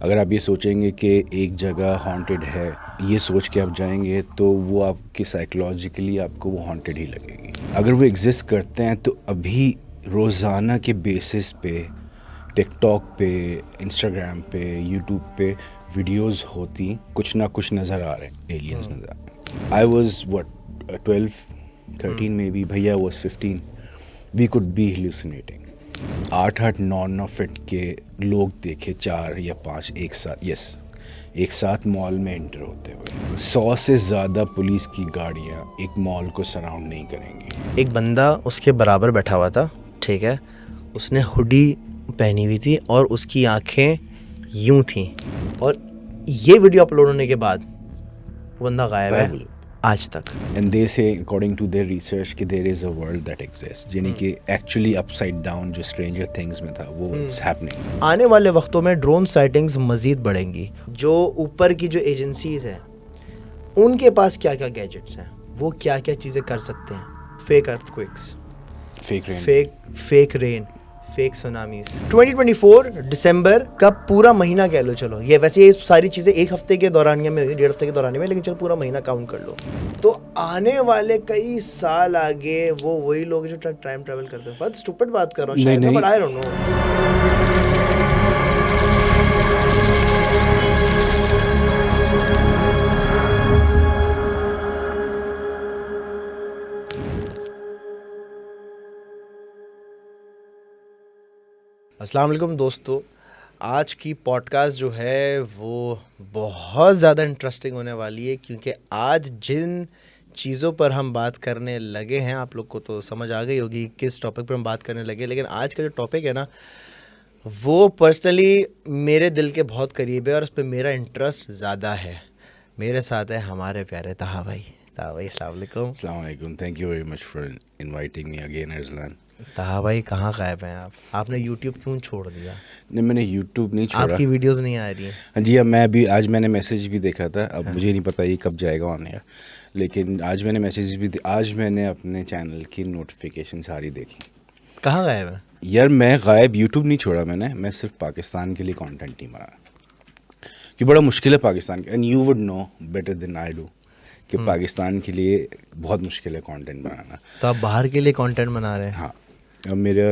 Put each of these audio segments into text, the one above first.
अगर आप ये सोचेंगे कि एक जगह हॉन्टेड है, ये सोच के आप जाएंगे तो वो आपकी साइकोलॉजिकली आपको वो हॉन्टेड ही लगेगी। अगर वो एग्जिस्ट करते हैं तो अभी रोज़ाना के बेसिस पे टिकटॉक पे, इंस्टाग्राम पे, यूट्यूब पे वीडियोस होती, कुछ ना कुछ नज़र आ रहे हैं, एलियंस नज़र आ रहे हैं। I was what 12-13 maybe, भैया was 15। We could be hallucinating. 8-8 9-9 feet के लोग देखे, 4 या 5 एक साथ, एक साथ मॉल में एंटर होते हुए। 100 से ज़्यादा पुलिस की गाड़ियाँ एक मॉल को सराउंड नहीं करेंगी। एक बंदा उसके बराबर बैठा हुआ था, ठीक है, उसने हुडी पहनी हुई थी और उसकी आंखें यूं थीं, और ये वीडियो अपलोड होने के बाद वो बंदा गायब है आज तक। And they say according to their research कि there is a world that exist, यानी कि एक्चुअली अपसाइड डाउन जो स्ट्रेंजर थिंग्स में था वो इट्स हैपनिंग। आने वाले वक्तों में ड्रोन साइटिंग्स मज़ीद बढ़ेंगी। जो ऊपर की जो एजेंसीज हैं उनके पास क्या क्या गैजेट्स हैं, वो क्या क्या चीज़ें कर सकते हैं। Fake earthquakes, fake rain, fake tsunamis. 2024 दिसंबर का पूरा महीना कह लो, चलो ये वैसे ये सारी चीज़ें एक हफ्ते के दौरानिया में हुई, 1.5 हफ्ते के दौरानिया में, लेकिन चलो पूरा महीना काउंट कर लो, तो आने वाले कई साल आगे वो वही लोग जो टाइम ट्रैवल करते हैं। बहुत स्टूपिड बात कर रहा हूँ शायद, बट आई डोंट नो। अस्सलाम वालेकुम दोस्तों, आज की पॉडकास्ट जो है वो बहुत ज़्यादा इंटरेस्टिंग होने वाली है, क्योंकि आज जिन चीज़ों पर हम बात करने लगे हैं, आप लोग को तो समझ आ गई होगी किस टॉपिक पर हम बात करने लगे, लेकिन आज का जो टॉपिक है ना, वो पर्सनली मेरे दिल के बहुत करीब है और उस पर मेरा इंटरेस्ट ज़्यादा है। मेरे साथ है हमारे प्यारे ताहा भाई। ताहा भाई अस्सलाम वालेकुम। अस्सलाम वालेकुम, thank you very much for inviting me again Arsalan. ताहा भाई कहाँ गायब हैं आप? आपने यूट्यूब क्यों छोड़ दिया? नहीं, मैंने यूट्यूब नहीं छोड़ा। आपकी वीडियोस नहीं आ रही हैं? हाँ जी, अब मैं भी आज मैंने मैसेज भी देखा था, अब मुझे नहीं पता ये कब जाएगा ऑन एयर, लेकिन आज मैंने मैसेज भी आज मैंने अपने चैनल की नोटिफिकेशन सारी देखी। कहाँ गायब है? यार मैं गायब यूट्यूब नहीं छोड़ा मैंने, मैं सिर्फ पाकिस्तान के लिए कंटेंट नहीं बना कि बड़ा मुश्किल है पाकिस्तान के, and you would know better than I do कि पाकिस्तान के लिए बहुत मुश्किल है कंटेंट बनाना। तो आप बाहर के लिए कंटेंट बना रहे हैं? हाँ, अब मेरे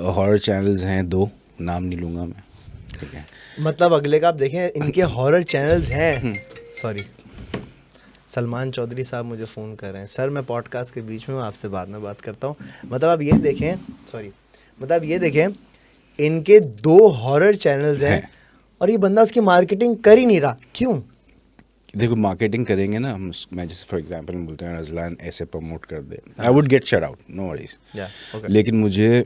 हॉरर चैनल्स हैं 2, नाम नहीं लूँगा मैं, ठीक है। मतलब अगले का आप देखें, इनके हॉरर चैनल्स हैं। सॉरी, सलमान चौधरी साहब मुझे फ़ोन कर रहे हैं। सर मैं पॉडकास्ट के बीच में हूँ, आपसे बाद में बात करता हूँ। मतलब आप ये देखें, मतलब ये देखें, इनके 2 हॉरर चैनल्स हैं और ये बंदा उसकी मार्केटिंग कर ही नहीं रहा। क्यों? देखो, मार्केटिंग करेंगे ना हम, मैं जैसे फॉर एग्जांपल बोलते हैं रज़लान ऐसे प्रमोट कर दे, I would get shut out, no worries. लेकिन मुझे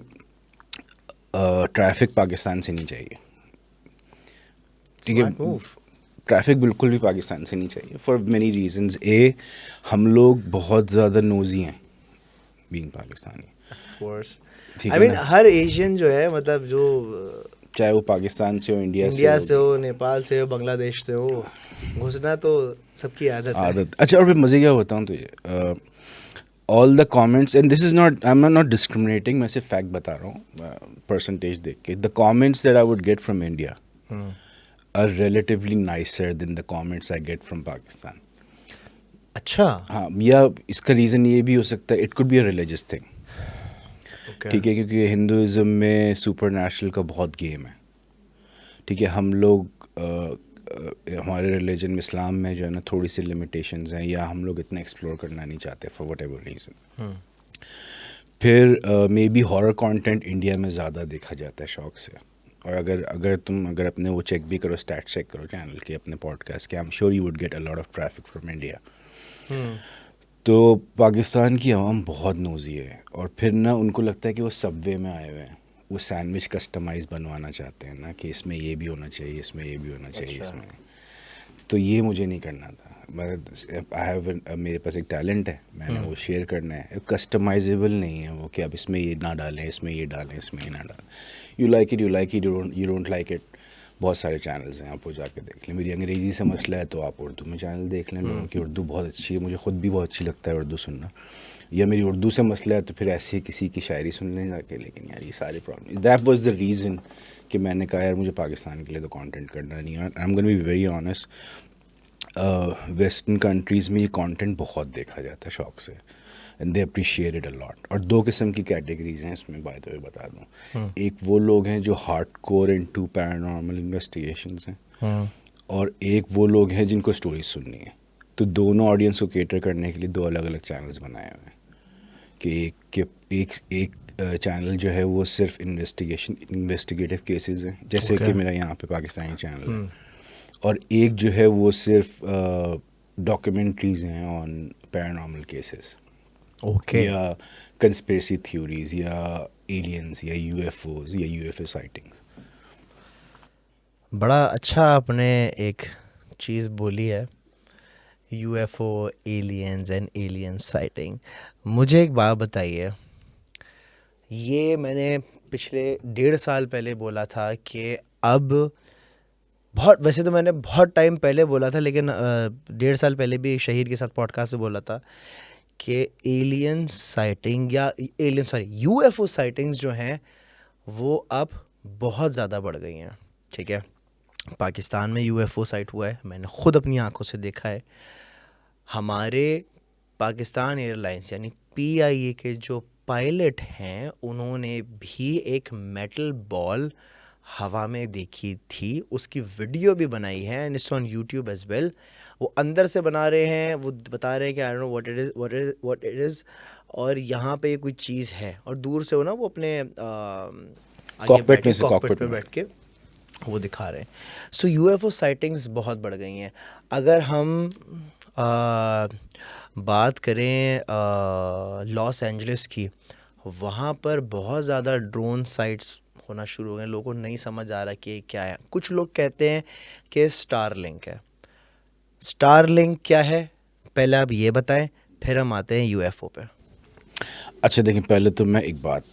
ट्रैफिक पाकिस्तान से नहीं चाहिए, ठीक है। ट्रैफिक बिल्कुल भी पाकिस्तान से नहीं चाहिए फॉर मेनी रीजंस। ए, हम लोग बहुत ज़्यादा नोजी हैं being Pakistani. I mean her Asian जो है, मतलब जो चाहे वो पाकिस्तान से हो, इंडिया से हो, नेपाल से हो, बांग्लादेश से हो, घुसना तो सबकी आदत है। अच्छा, और फिर मज़े क्या बताऊँ तुझे, all the comments, and this is not, I am not discriminating, मैं सिर्फ फैक्ट बता रहा हूँ परसेंटेज देख के। The comments that I would get from India are relatively nicer than the comments I get from Pakistan. अच्छा, हाँ, या इसका रीज़न ये भी हो सकता है, it could be a religious thing, ठीक है, क्योंकि हिंदुज़म में सुपर नेचुरल का बहुत गेम है, ठीक है। हम लोग हमारे रिलीजन में, इस्लाम में जो है ना, थोड़ी सी लिमिटेशंस हैं, या हम लोग इतना एक्सप्लोर करना नहीं चाहते फॉर वट एवर रीज़न। फिर maybe horror content India में ज़्यादा देखा जाता है शौक से, और अगर तुम अपने वो चेक भी करो, स्टैट चेक करो चैनल के, अपने पॉडकास्ट के, I am sure you would get a lot of traffic from India. तो पाकिस्तान की आवाम बहुत नोज़ी है, और फिर ना उनको लगता है कि वो सबवे में आए हुए हैं, वो सैंडविच कस्टमाइज़ बनवाना चाहते हैं ना, कि इसमें ये भी होना चाहिए, इसमें ये भी होना चाहिए। अच्छा। इसमें तो ये मुझे नहीं करना था। मेरे पास एक टैलेंट है, मैंने वो शेयर करना है। कस्टमाइजेबल नहीं है वो कि अब इसमें ये ना डालें, इसमें ये डालें, इसमें ये ना डालें। You like it, you like it, you don't like it, बहुत सारे चैनल्स हैं, आप वो जाके देख लें। मेरी अंग्रेज़ी से मसला है तो आप उर्दू में चैनल देख लें, लोगों की उर्दू बहुत अच्छी है, मुझे ख़ुद भी बहुत अच्छी लगता है उर्दू सुनना। या मेरी उर्दू से मसला है तो फिर ऐसे ही किसी की शायरी सुन लें जाके। लेकिन यार ये सारे problem, that was the reason कि मैंने कहा यार मुझे पाकिस्तान के लिए तो कंटेंट करना नहीं है। I am gonna be very honest, western countries में ये कंटेंट बहुत देखा जाता है शौक़ से, and they appreciate it a lot. और दो किस्म की कैटेगरीज हैं इसमें, बाय द वे बता दूँ। एक वो लोग हैं जो हार्डकोर इनटू पैरानॉर्मल इन्वेस्टिगेशंस हैं, और एक वो लोग हैं जिनको स्टोरीज सुननी है। तो दोनों ऑडियंस को केटर करने के लिए दो अलग अलग चैनल्स बनाए हुए हैं कि एक चैनल जो है वो सिर्फ इन्वेस्टिगेटिव केसेस हैं, जैसे कि मेरा यहाँ पे पाकिस्तानी चैनल है, और एक जो है वो सिर्फ डॉक्यूमेंट्रीज हैं ऑन पैरानॉर्मल केसेस, या कंस्पिरेसी थ्योरीज, या एलियंस, या यूएफओज, या यूएफओ साइटिंग्स। बड़ा अच्छा आपने एक चीज़ बोली है, UFO, aliens and alien sighting. मुझे एक बात बताइए, ये मैंने पिछले 1.5 साल पहले बोला था कि अब बहुत, वैसे तो मैंने बहुत टाइम पहले बोला था, लेकिन 1.5 साल पहले भी शहीद के साथ पॉडकास्ट से बोला था कि एलियन साइटिंग या यूएफओ साइटिंग्स जो हैं वो अब बहुत ज़्यादा बढ़ गई हैं। ठीक है, पाकिस्तान में यूएफओ साइट हुआ है, मैंने ख़ुद अपनी आंखों से देखा है। हमारे पाकिस्तान एयरलाइंस यानी पीआईए के जो पायलट हैं उन्होंने भी एक मेटल बॉल हवा में देखी थी, उसकी वीडियो भी बनाई है and it's on YouTube as well. वो अंदर से बना रहे हैं, वो बता रहे हैं कि I don't know what it is, और यहाँ पे कोई चीज़ है, और दूर से वो अपने कॉकपिट में बैठ के वो दिखा रहे हैं। सो यूएफओ साइटिंग्स बहुत बढ़ गई हैं। अगर हम बात करें लॉस एंजलिस की, वहाँ पर बहुत ज़्यादा ड्रोन साइट्स होना शुरू हो गए। लोगों को नहीं समझ आ रहा कि क्या है। कुछ लोग कहते हैं कि स्टारलिंक है। स्टारलिंक क्या है, पहले आप ये बताएं, फिर हम आते हैं यूएफओ पे। अच्छा देखिए, पहले तो मैं एक बात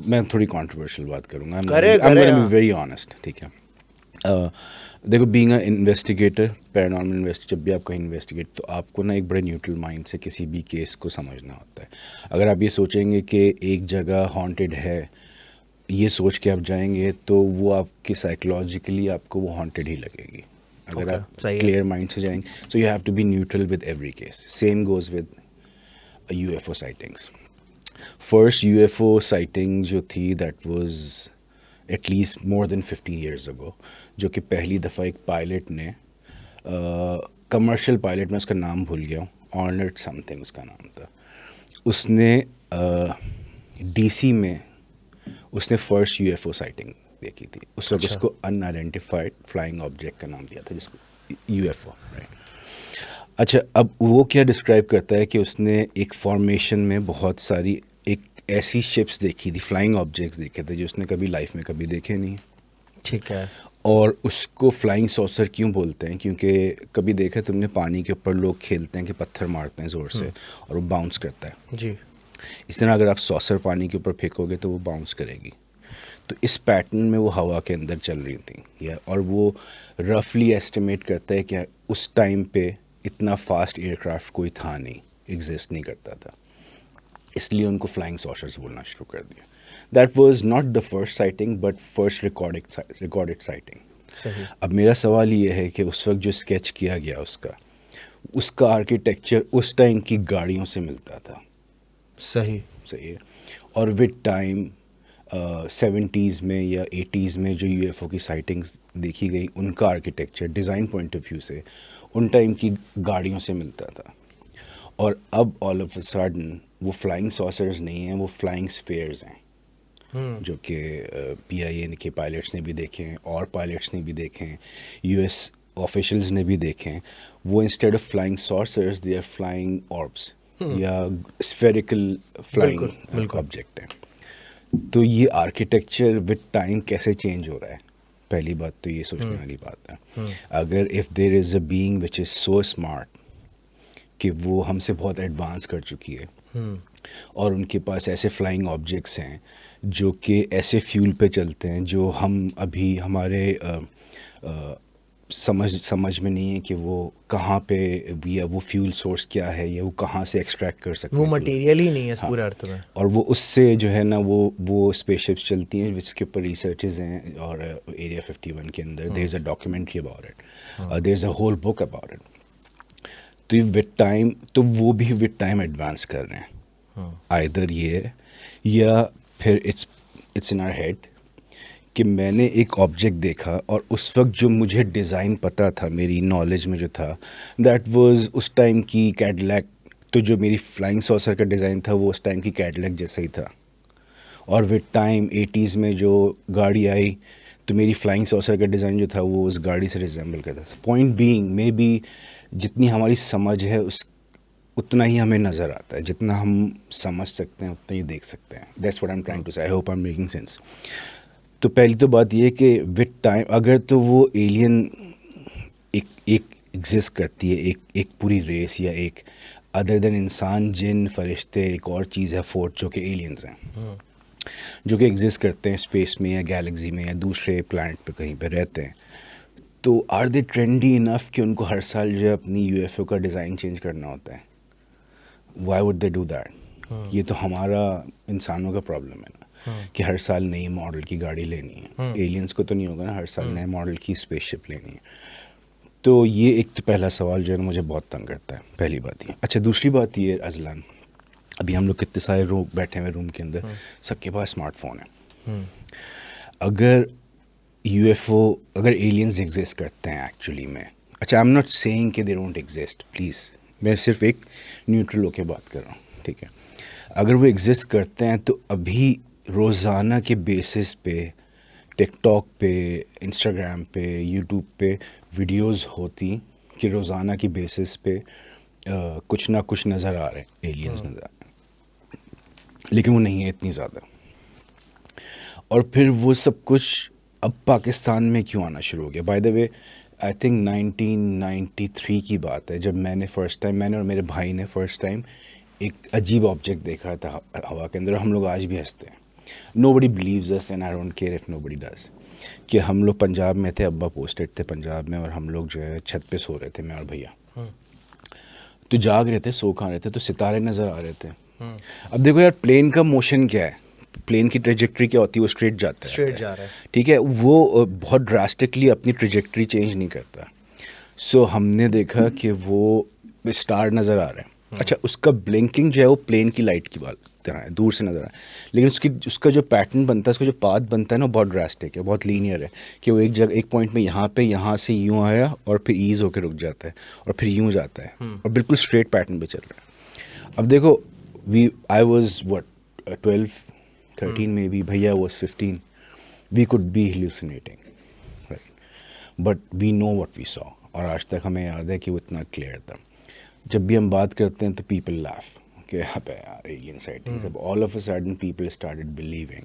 मैं थोड़ी कंट्रोवर्शियल बात करूँगा। I am gonna be very honest, ठीक है। देखो, being a investigator, paranormal investigator, जब भी आप कहीं इन्वेस्टिगेट, तो आपको ना एक बड़े न्यूट्रल माइंड से किसी भी केस को समझना होता है। अगर आप ये सोचेंगे कि एक जगह हॉन्टेड है, ये सोच के आप जाएंगे, तो वो आपके साइकोलॉजिकली आपको वो हॉन्टेड ही लगेगी। अगर आप क्लियर माइंड से जाएंगे, so you have to be neutral with every case. Same goes with UFO sightings. First UFO sighting जो थी, that was at least more than 15 years ago, जो कि पहली दफ़ा एक पायलट ने, कमर्शियल पायलट, मैं उसका नाम भूल गया हूँ, ऑर्नेट समथिंग उसका नाम था, उसने डीसी में उसने फर्स्ट यूएफओ साइटिंग देखी थी। उस वक्त उसको अनआइडेंटिफाइड फ्लाइंग ऑब्जेक्ट का नाम दिया था, जिसको यूएफओ, राइट। अच्छा, अब वो क्या डिस्क्राइब करता है कि उसने एक फॉर्मेशन में बहुत सारी एक ऐसी शिप्स देखी थी, फ्लाइंग ऑब्जेक्ट्स देखे थे जो उसने कभी लाइफ में कभी देखे नहीं। ठीक है। और उसको फ्लाइंग सॉसर क्यों बोलते हैं? क्योंकि कभी देखा तुमने पानी के ऊपर लोग खेलते हैं कि पत्थर मारते हैं ज़ोर से और वो बाउंस करता है जी। इस तरह अगर आप सॉसर पानी के ऊपर फेंकोगे तो वो बाउंस करेगी। तो इस पैटर्न में वो हवा के अंदर चल रही थी, या और वो रफली एस्टिमेट करता है कि उस टाइम पे इतना फास्ट एयरक्राफ्ट कोई था नहीं, एग्जिस्ट नहीं करता था, इसलिए उनको फ्लाइंग सॉसर्स बोलना शुरू कर दिया। That was not the first sighting but first recorded sighting. सही। अब मेरा सवाल ये है कि उस वक्त जो स्केच किया गया उसका आर्किटेक्चर उस टाइम की गाड़ियों से मिलता था। सही है। और विद टाइम 70s में या 80s में जो यूएफओ की साइटिंग्स देखी गई, उनका architecture design point of view से उन टाइम की गाड़ियों से मिलता था। और अब ऑल ऑफ अ सडन वो फ्लाइंग सॉसर्स नहीं हैं, वो फ्लाइंग स्फेयर्स हैं, जो कि पीआईए के पायलट्स ने भी देखे हैं और पायलट्स ने भी देखे हैं, यूएस ऑफिशियल्स ने भी देखे हैं। वो instead of flying saucers they are flying orbs या स्फेरिकल फ्लाइंग ऑब्जेक्ट है। तो ये आर्किटेक्चर विद टाइम कैसे चेंज हो रहा है, पहली बात तो ये सोचने वाली बात है। अगर if there is a being which is so smart कि वो हमसे बहुत एडवांस कर चुकी है और उनके पास ऐसे फ्लाइंग ऑब्जेक्ट्स हैं जो कि ऐसे फ्यूल पे चलते हैं जो हम अभी हमारे समझ में नहीं है कि वो कहाँ पे, या वो फ्यूल सोर्स क्या है, या वो कहाँ से एक्सट्रैक्ट कर सकते वो हैं। मटेरियल ही नहीं है इस हाँ, पूरे अर्थ में। और वो उससे जो है ना वो स्पेसशिप्स चलती हैं जिसके ऊपर रिसर्चेज हैं, और एरिया 51 के अंदर there is a documentary about it, there is a whole book about it. तो विद टाइम, तो वो भी विद टाइम एडवांस कर रहे हैं। आइदर ये है, या फिर इट्स इन आवर हेड कि मैंने एक ऑब्जेक्ट देखा और उस वक्त जो मुझे डिज़ाइन पता था, मेरी नॉलेज में जो था, दैट वाज उस टाइम की कैडिलैक। तो जो मेरी फ्लाइंग सॉसर का डिज़ाइन था वो उस टाइम की कैडिलैक जैसा ही था। और विद टाइम 80s में जो गाड़ी आई, तो मेरी फ्लाइंग सॉसर का डिज़ाइन जो था वो उस गाड़ी से रिजेंबल करता था। पॉइंट बीइंग, मे बी जितनी हमारी समझ है उस उतना ही हमें नज़र आता है, जितना हम समझ सकते हैं उतना ही देख सकते हैं। That's what I am trying to say. I hope I am making sense. तो पहली तो बात ये है कि विद टाइम अगर तो वो एलियन एक एग्जिस्ट करती है, एक पूरी रेस, या एक अदर देन इंसान, जिन, फरिश्ते, एक और चीज़ है फोर्थ, जो कि एलियंस हैं, जो कि एग्जिस्ट करते हैं स्पेस में या गैलेक्सी में या दूसरे प्लैनेट पे कहीं पे रहते हैं। तो आर दे ट्रेंडी इनफ कि उनको हर साल जो है अपनी यूएफओ का डिज़ाइन चेंज करना होता है? Why would they do that? ये तो हमारा इंसानों का प्रॉब्लम है ना, कि हर साल नई मॉडल की गाड़ी लेनी है। एलियंस को तो नहीं होगा ना हर साल नए मॉडल की स्पेसशिप लेनी है। तो ये एक तो पहला सवाल जो है ना मुझे बहुत तंग करता है, पहली बात ये। अच्छा, दूसरी बात ये, अजलान, अभी हम लोग कितने सारे रूम बैठे हुए रूम के अंदर, सबके पास स्मार्टफोन है। अगर यूएफओ, अगर एलियंस एग्जिस्ट करते हैं एक्चुअली में, अच्छा, आई एम नॉट सेइंग कि दे डोंट एग्जिस्ट, प्लीज़, मैं सिर्फ एक न्यूट्रल होकर बात कर रहा हूँ, ठीक है। अगर वो एग्जिस्ट करते हैं तो अभी रोज़ाना के बेसिस पे टिकटॉक पे, इंस्टाग्राम पे, यूट्यूब पे वीडियोस होती कि रोज़ाना की बेसिस पे कुछ ना कुछ नज़र आ रहे हैं, एलियंस नज़र आ रहे हैं, लेकिन वो नहीं है इतनी ज़्यादा। और फिर वो सब कुछ अब पाकिस्तान में क्यों आना शुरू हो गया? By the way, I think 1993 की बात है, जब मैंने और मेरे भाई ने फ़र्स्ट टाइम एक अजीब ऑब्जेक्ट देखा था हवा के अंदर। हम लोग आज भी हंसते हैं। Nobody believes us and I don't care if nobody does, कि हम लोग पंजाब में थे, अब्बा पोस्टेड थे पंजाब में, और हम लोग जो है छत पे सो रहे थे, मैं और भैया। तो जाग रहे थे, सो खा रहे थे, तो सितारे नज़र आ रहे थे। अब देखो यार, प्लेन का मोशन क्या है, प्लेन की ट्रेजेक्ट्री क्या होती है? वो स्ट्रेट जाता है, स्ट्रेट जा रहा है, ठीक है। वो बहुत ड्रास्टिकली अपनी ट्रेजेक्ट्री चेंज नहीं करता। सो हमने देखा कि वो स्टार नज़र आ रहा है। अच्छा, उसका ब्लिंकिंग जो है वो प्लेन की लाइट की बात तरह है, दूर से नज़र आ रहा है, लेकिन उसका जो पैटर्न बनता है, उसका जो पाथ बनता है ना, बहुत ड्रास्टिक है, बहुत लीनियर है, कि वो एक जगह, एक पॉइंट में यहाँ से यूँ आया और फिर ईज़ होकर रुक जाता है और फिर यूँ जाता है, और बिल्कुल स्ट्रेट पैटर्न पे चल रहा है। अब देखो, आई वॉज व्हाट 12-13 में भी, भैया was 15, we could be hallucinating, right, but we know what we saw. और आज तक हमें याद है कि वो इतना क्लियर था। जब भी हम बात करते हैं तो पीपल लाफ कि अबे यार एलियन साइटिंग्स। अब all of a sudden people started believing.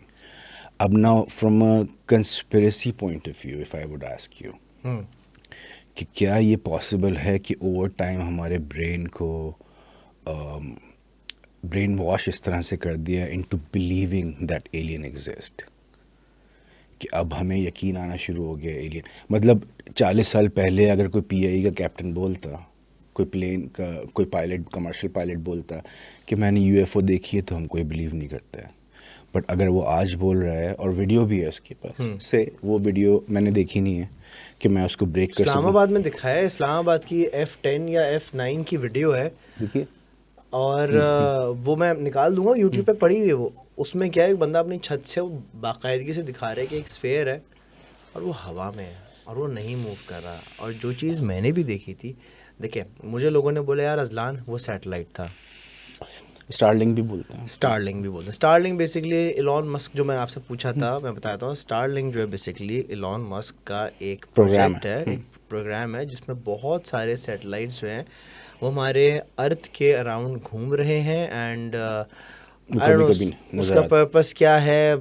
अब now from a conspiracy point of view, if I would ask you कि क्या ये पॉसिबल है कि ओवर टाइम हमारे ब्रेन को ब्रेन वॉश इस तरह से कर दिया into believing that alien exist, कि अब हमें यकीन आना शुरू हो गया एलियन। मतलब 40 साल पहले अगर कोई पीआई का कैप्टन बोलता, कोई प्लेन का कोई पायलट, कमर्शियल पायलट बोलता कि मैंने यूएफओ देखी है, तो हम कोई बिलीव नहीं करता है। बट अगर वो आज बोल रहा है, और वीडियो भी है उसके पास से, वो वीडियो मैंने देखी नहीं है कि मैं उसको ब्रेक कर सकूं। इस्लामाबाद में दिखाया है, इस्लामाबाद की F10 या F9 की वीडियो है, देखिए, और वो मैं निकाल दूंगा, यूट्यूब पे पड़ी हुई है वो। उसमें क्या है, एक बंदा अपनी छत से वो बाकायदगी से दिखा रहा है कि एक स्फेयर है और वो हवा में है और वो नहीं मूव कर रहा। और जो चीज़ मैंने भी देखी थी, देखिए, मुझे लोगों ने बोला यार अजलान वो सैटेलाइट था। स्टारलिंक भी बोलते हैं, स्टारलिंक भी बोलते हैं। स्टारलिंक बेसिकली इलॉन मस्क, जो मैंने आपसे पूछा था, मैं बताता हूँ। स्टारलिंक जो है बेसिकली इलॉन मस्क का एक प्रोजेक्ट है, एक प्रोग्राम है, जिसमें बहुत सारे सैटेलाइट्स जो हैं वो हमारे अर्थ के अराउंड घूम रहे हैं। एंड आई डोंट नो उसका पर्पस क्या है,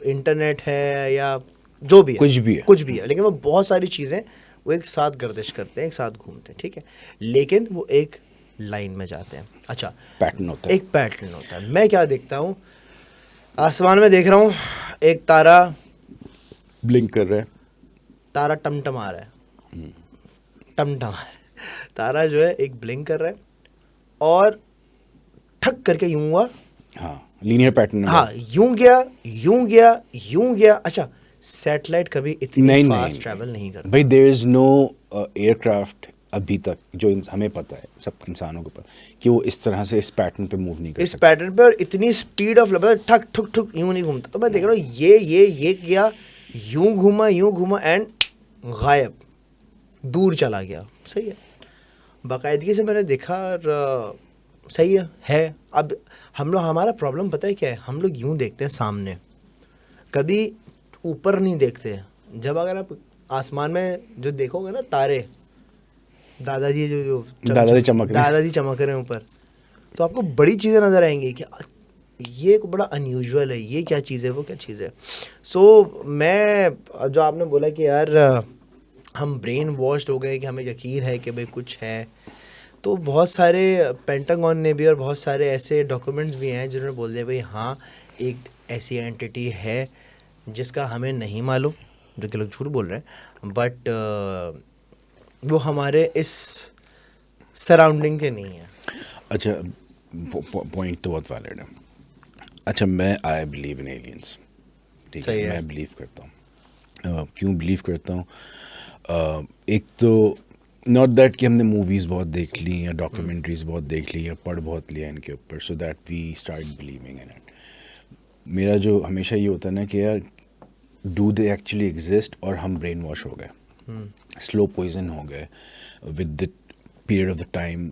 इंटरनेट है या जो भी है, कुछ भी है, लेकिन वो बहुत सारी चीज़ें वो एक साथ गर्दिश करते हैं, एक साथ घूमते हैं, ठीक है, लेकिन वो एक लाइन में जाते हैं। अच्छा, पैटर्न होता है, एक पैटर्न होता है। मैं क्या देखता हूँ, आसमान में देख रहा हूँ एक तारा ब्लिंक कर रहा है, तारा टमटमा रहा है, टमटमा रहा है। तारा जो है एक ब्लिंक कर रहा है और ठक करके यूं हुआ, हाँ लीनियर पैटर्न में। हाँ यूं गया यूं गया यूं गया। अच्छा, सैटेलाइट कभी इतनी नहीं फास्ट ट्रैवल नहीं करता भाई, देयर इज नो एयरक्राफ्ट अभी तक जो हमें पता है, सब इंसानों को पता कि वो इस तरह से इस पैटर्न पे मूव नहीं कर इस सकता। पैटर्न पे, और इतनी स्पीड ऑफ मतलब ठक ठुक ठुक यूं नहीं घूमता। तो मैं देख रहा हूँ ये गया, यूं घूमा एंड गायब, दूर चला गया। सही है, बाकायदगी से मैंने देखा और सही है। अब हम लोग, हमारा प्रॉब्लम पता है क्या है, हम लोग यूं देखते हैं सामने, कभी ऊपर नहीं देखते। जब अगर आप आसमान में जो देखोगे ना तारे, दादाजी जो दादाजी चमक रहे हैं। दादाजी चमक रहे हैं ऊपर, तो आपको बड़ी चीज़ें नज़र आएंगी कि ये एक बड़ा अनयूजुअल है, ये क्या चीज़ है, वो क्या चीज़ है। सो मैं, जो आपने बोला कि यार हम ब्रेन वॉश्ड हो गए कि हमें यकीन है कि भाई कुछ है, तो बहुत सारे पेंटागन ने भी और बहुत सारे ऐसे डॉक्यूमेंट्स भी हैं जिन्होंने बोल दिया भाई हाँ एक ऐसी एंटिटी है जिसका हमें नहीं मालूम, जो कि लोग झूठ बोल रहे हैं, बट वो हमारे इस सराउंडिंग के नहीं है। अच्छा, पॉइंट तो बहुत वैलिड है। अच्छा, आई बिलीव इन एलियंस, ठीक है, मैं बिलीव करता हूँ। क्यों बिलीव करता हूँ? एक तो नॉट दैट कि हमने मूवीज़ बहुत देख ली या डॉक्यूमेंट्रीज बहुत देख ली या पढ़ बहुत लिया इनके ऊपर, so that we start believing in it. मेरा जो हमेशा ये होता है ना कि यार डू दे एक्चुअली एग्जिस्ट, और हम ब्रेन वॉश हो गए, स्लो पॉइजन हो गए with the period of the time.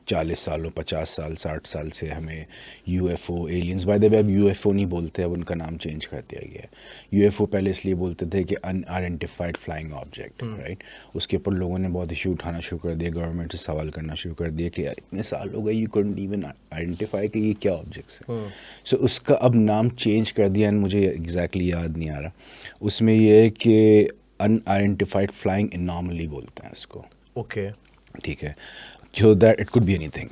40 सालों 50 साल 60 साल से हमें UFO, aliens, by the way अब यूएफओ नहीं बोलते, अब उनका नाम चेंज कर दिया गया है। यूएफओ पहले इसलिए बोलते थे कि अनआइडेंटिफाइड फ्लाइंग ऑब्जेक्ट, राइट। उसके ऊपर लोगों ने बहुत इशू उठाना शुरू कर दिया, गवर्नमेंट से सवाल करना शुरू कर दिया कि इतने साल हो गए, यू कुडंट इवन आइडेंटिफाई कि ये क्या ऑब्जेक्ट्स हैं। सो उसका अब नाम चेंज कर दिया, एंड मुझे एग्जैक्टली याद नहीं आ रहा। उसमें यह है कि अनआइडेंटिफाइड फ्लाइंग एनॉमली बोलते हैं इसको। ओके, ठीक है, so that it could be anything.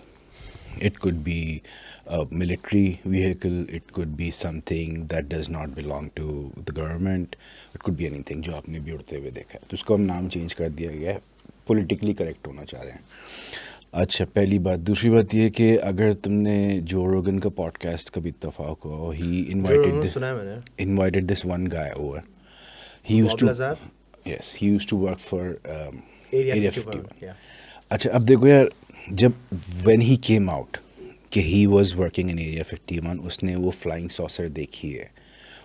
It could be a military vehicle, it could be something that does not belong to the government, it could be anything जो आपने भी उड़ते हुए देखा है, तो उसको हम नाम चेंज कर दिया गया है, पॉलिटिकली करेक्ट होना चाह रहे हैं। अच्छा, पहली बात। दूसरी बात ये कि अगर तुमने जो रोगन का पॉडकास्ट कभी इत्तेफाक हो, he invited this one guy over, he used to work for Area 51. अच्छा, अब देखो यार, जब when he came out कि he was working in Area 51, उसने वो फ्लाइंग सॉसर देखी है,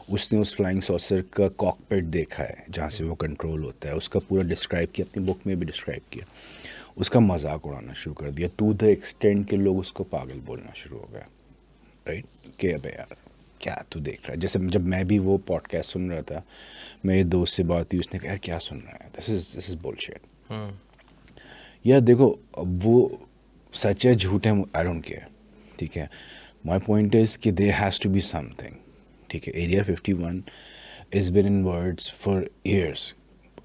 उसने उस फ्लाइंग सॉसर का कॉकपिट देखा है जहाँ से वो कंट्रोल होता है, उसका पूरा डिस्क्राइब किया, अपनी बुक में भी डिस्क्राइब किया, उसका मजाक उड़ाना शुरू कर दिया, टू द एक्सटेंट के लोग उसको पागल बोलना शुरू हो गया, राइट। कि अबे यार क्या तू देख रहा है। जैसे जब मैं भी वो पॉडकास्ट सुन रहा था, मेरे दोस्त से बात हुई, उसने कहा यार क्या सुन रहा है, दिस इज बुलशिट। यार देखो, अब वो सच है झूठ है, आई डोंट केयर, ठीक है। माई पॉइंट इज़ कि there has to be something, ठीक है। Area 51 is been in words for years,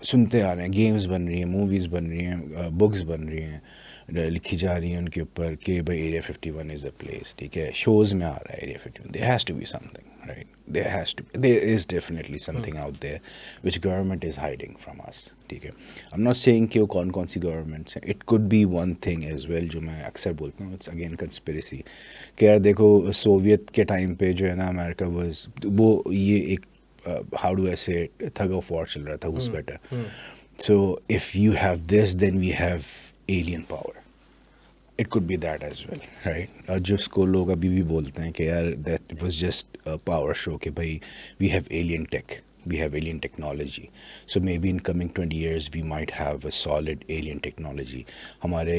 सुनते आ रहे हैं, गेम्स बन रही हैं, मूवीज़ बन रही हैं, बुक्स बन रही हैं, लिखी जा रही हैं उनके ऊपर कि भाई एरिया 51 इज़ अ प्लेस, ठीक है। शोज़ में आ रहा है area 51, there has to be something, right? There is definitely something out there which government is hiding from us, ठीक है। I'm not saying कि वो कौन सी governments हैं, it could be one thing as well, जो मैं अक्सर बोलता हूँ, it's again conspiracy, कि यार देखो सोवियत के टाइम पे जो है ना, अमेरिका was, वो ये एक how do I say it, thug of war चल रहा था, who's better. So if you have this, then we have alien power. It could be that as well, right? जिसको लोग अभी भी बोलते हैं कि यार that was just a power show, कि भाई we have alien tech, we have alien technology, so maybe in coming 20 years we might have a solid alien technology. हमारे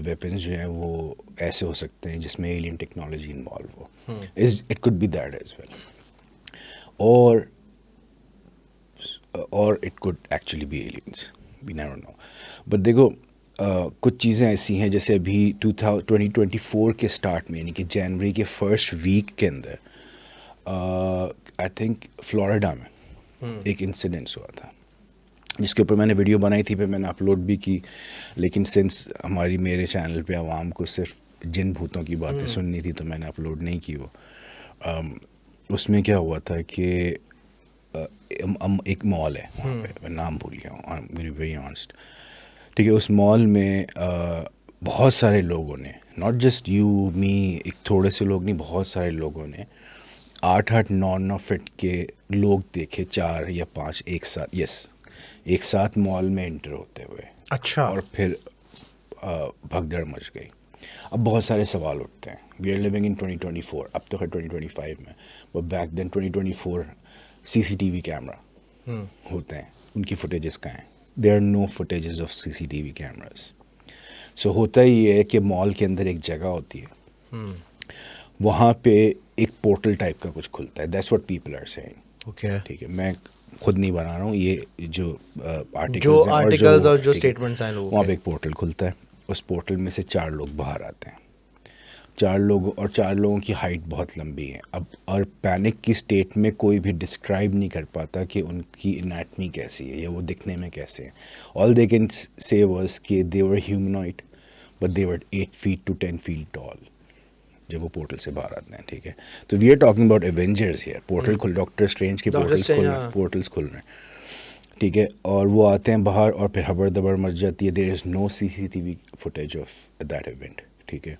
weapons जो हैं वो ऐसे हो सकते हैं जिसमें alien technology involve हो, it could be that as well, or it could actually be aliens, we never know. But देखो कुछ चीज़ें ऐसी हैं, जैसे अभी 2024 के स्टार्ट में, यानी कि जनवरी के फर्स्ट वीक के अंदर, आई थिंक फ्लोरिडा में एक इंसिडेंस हुआ था, जिसके ऊपर मैंने वीडियो बनाई थी, फिर मैंने अपलोड भी की, लेकिन सिंस मेरे चैनल पे आवाम को सिर्फ जिन भूतों की बातें सुननी थी, तो मैंने अपलोड नहीं की वो। उसमें क्या हुआ था कि एक मॉल है वहाँ पे, मैं नाम भूल गया हूँ, वेरी वेरी ऑनेस्ट। ठीक है, उस मॉल में बहुत सारे लोगों ने, नॉट जस्ट यू मी, एक थोड़े से लोग नहीं, बहुत सारे लोगों ने 8-8 9-9 फीट के लोग देखे, 4 या 5 एक साथ, यस, एक साथ मॉल में एंटर होते हुए। अच्छा। और फिर भगदड़ मच गई। अब बहुत सारे सवाल उठते हैं, वी आर लिविंग इन 2024, अब तो है 2025 में, but back then 2024 CCTV camera होते हैं, उनकी फुटेजेस कहाँ हैं? There are no footages of CCTV cameras. So होता ही है कि मॉल के अंदर एक जगह होती है, वहाँ पे एक पोर्टल टाइप का कुछ खुलता है, that's what people are saying. Okay. ठीक है, मैं खुद नहीं बना रहा हूँ, ये जो आर्टिकल्स और जो स्टेटमेंट्स हैं लोगों वहाँ पे के। एक पोर्टल खुलता है, उस पोर्टल में से 4 लोग बाहर आते हैं, 4 लोग, और 4 लोगों की हाइट बहुत लंबी है। अब और पैनिक की स्टेट में कोई भी डिस्क्राइब नहीं कर पाता कि उनकी एनाटमी कैसी है या वो दिखने में कैसे हैं। All they can say was कि they were humanoid, but they were 8 feet to 10 feet tall जब वो पोर्टल से बाहर आते हैं। ठीक है, तो we are talking about Avengers here. Portal खुल, डॉक्टर स्ट्रेंज के पोर्टल्स खुल रहे हैं। ठीक है, और वो आते हैं बाहर और फिर हबड़ दबड़ मच जाती है। There is no CCTV footage of that event. ठीक है,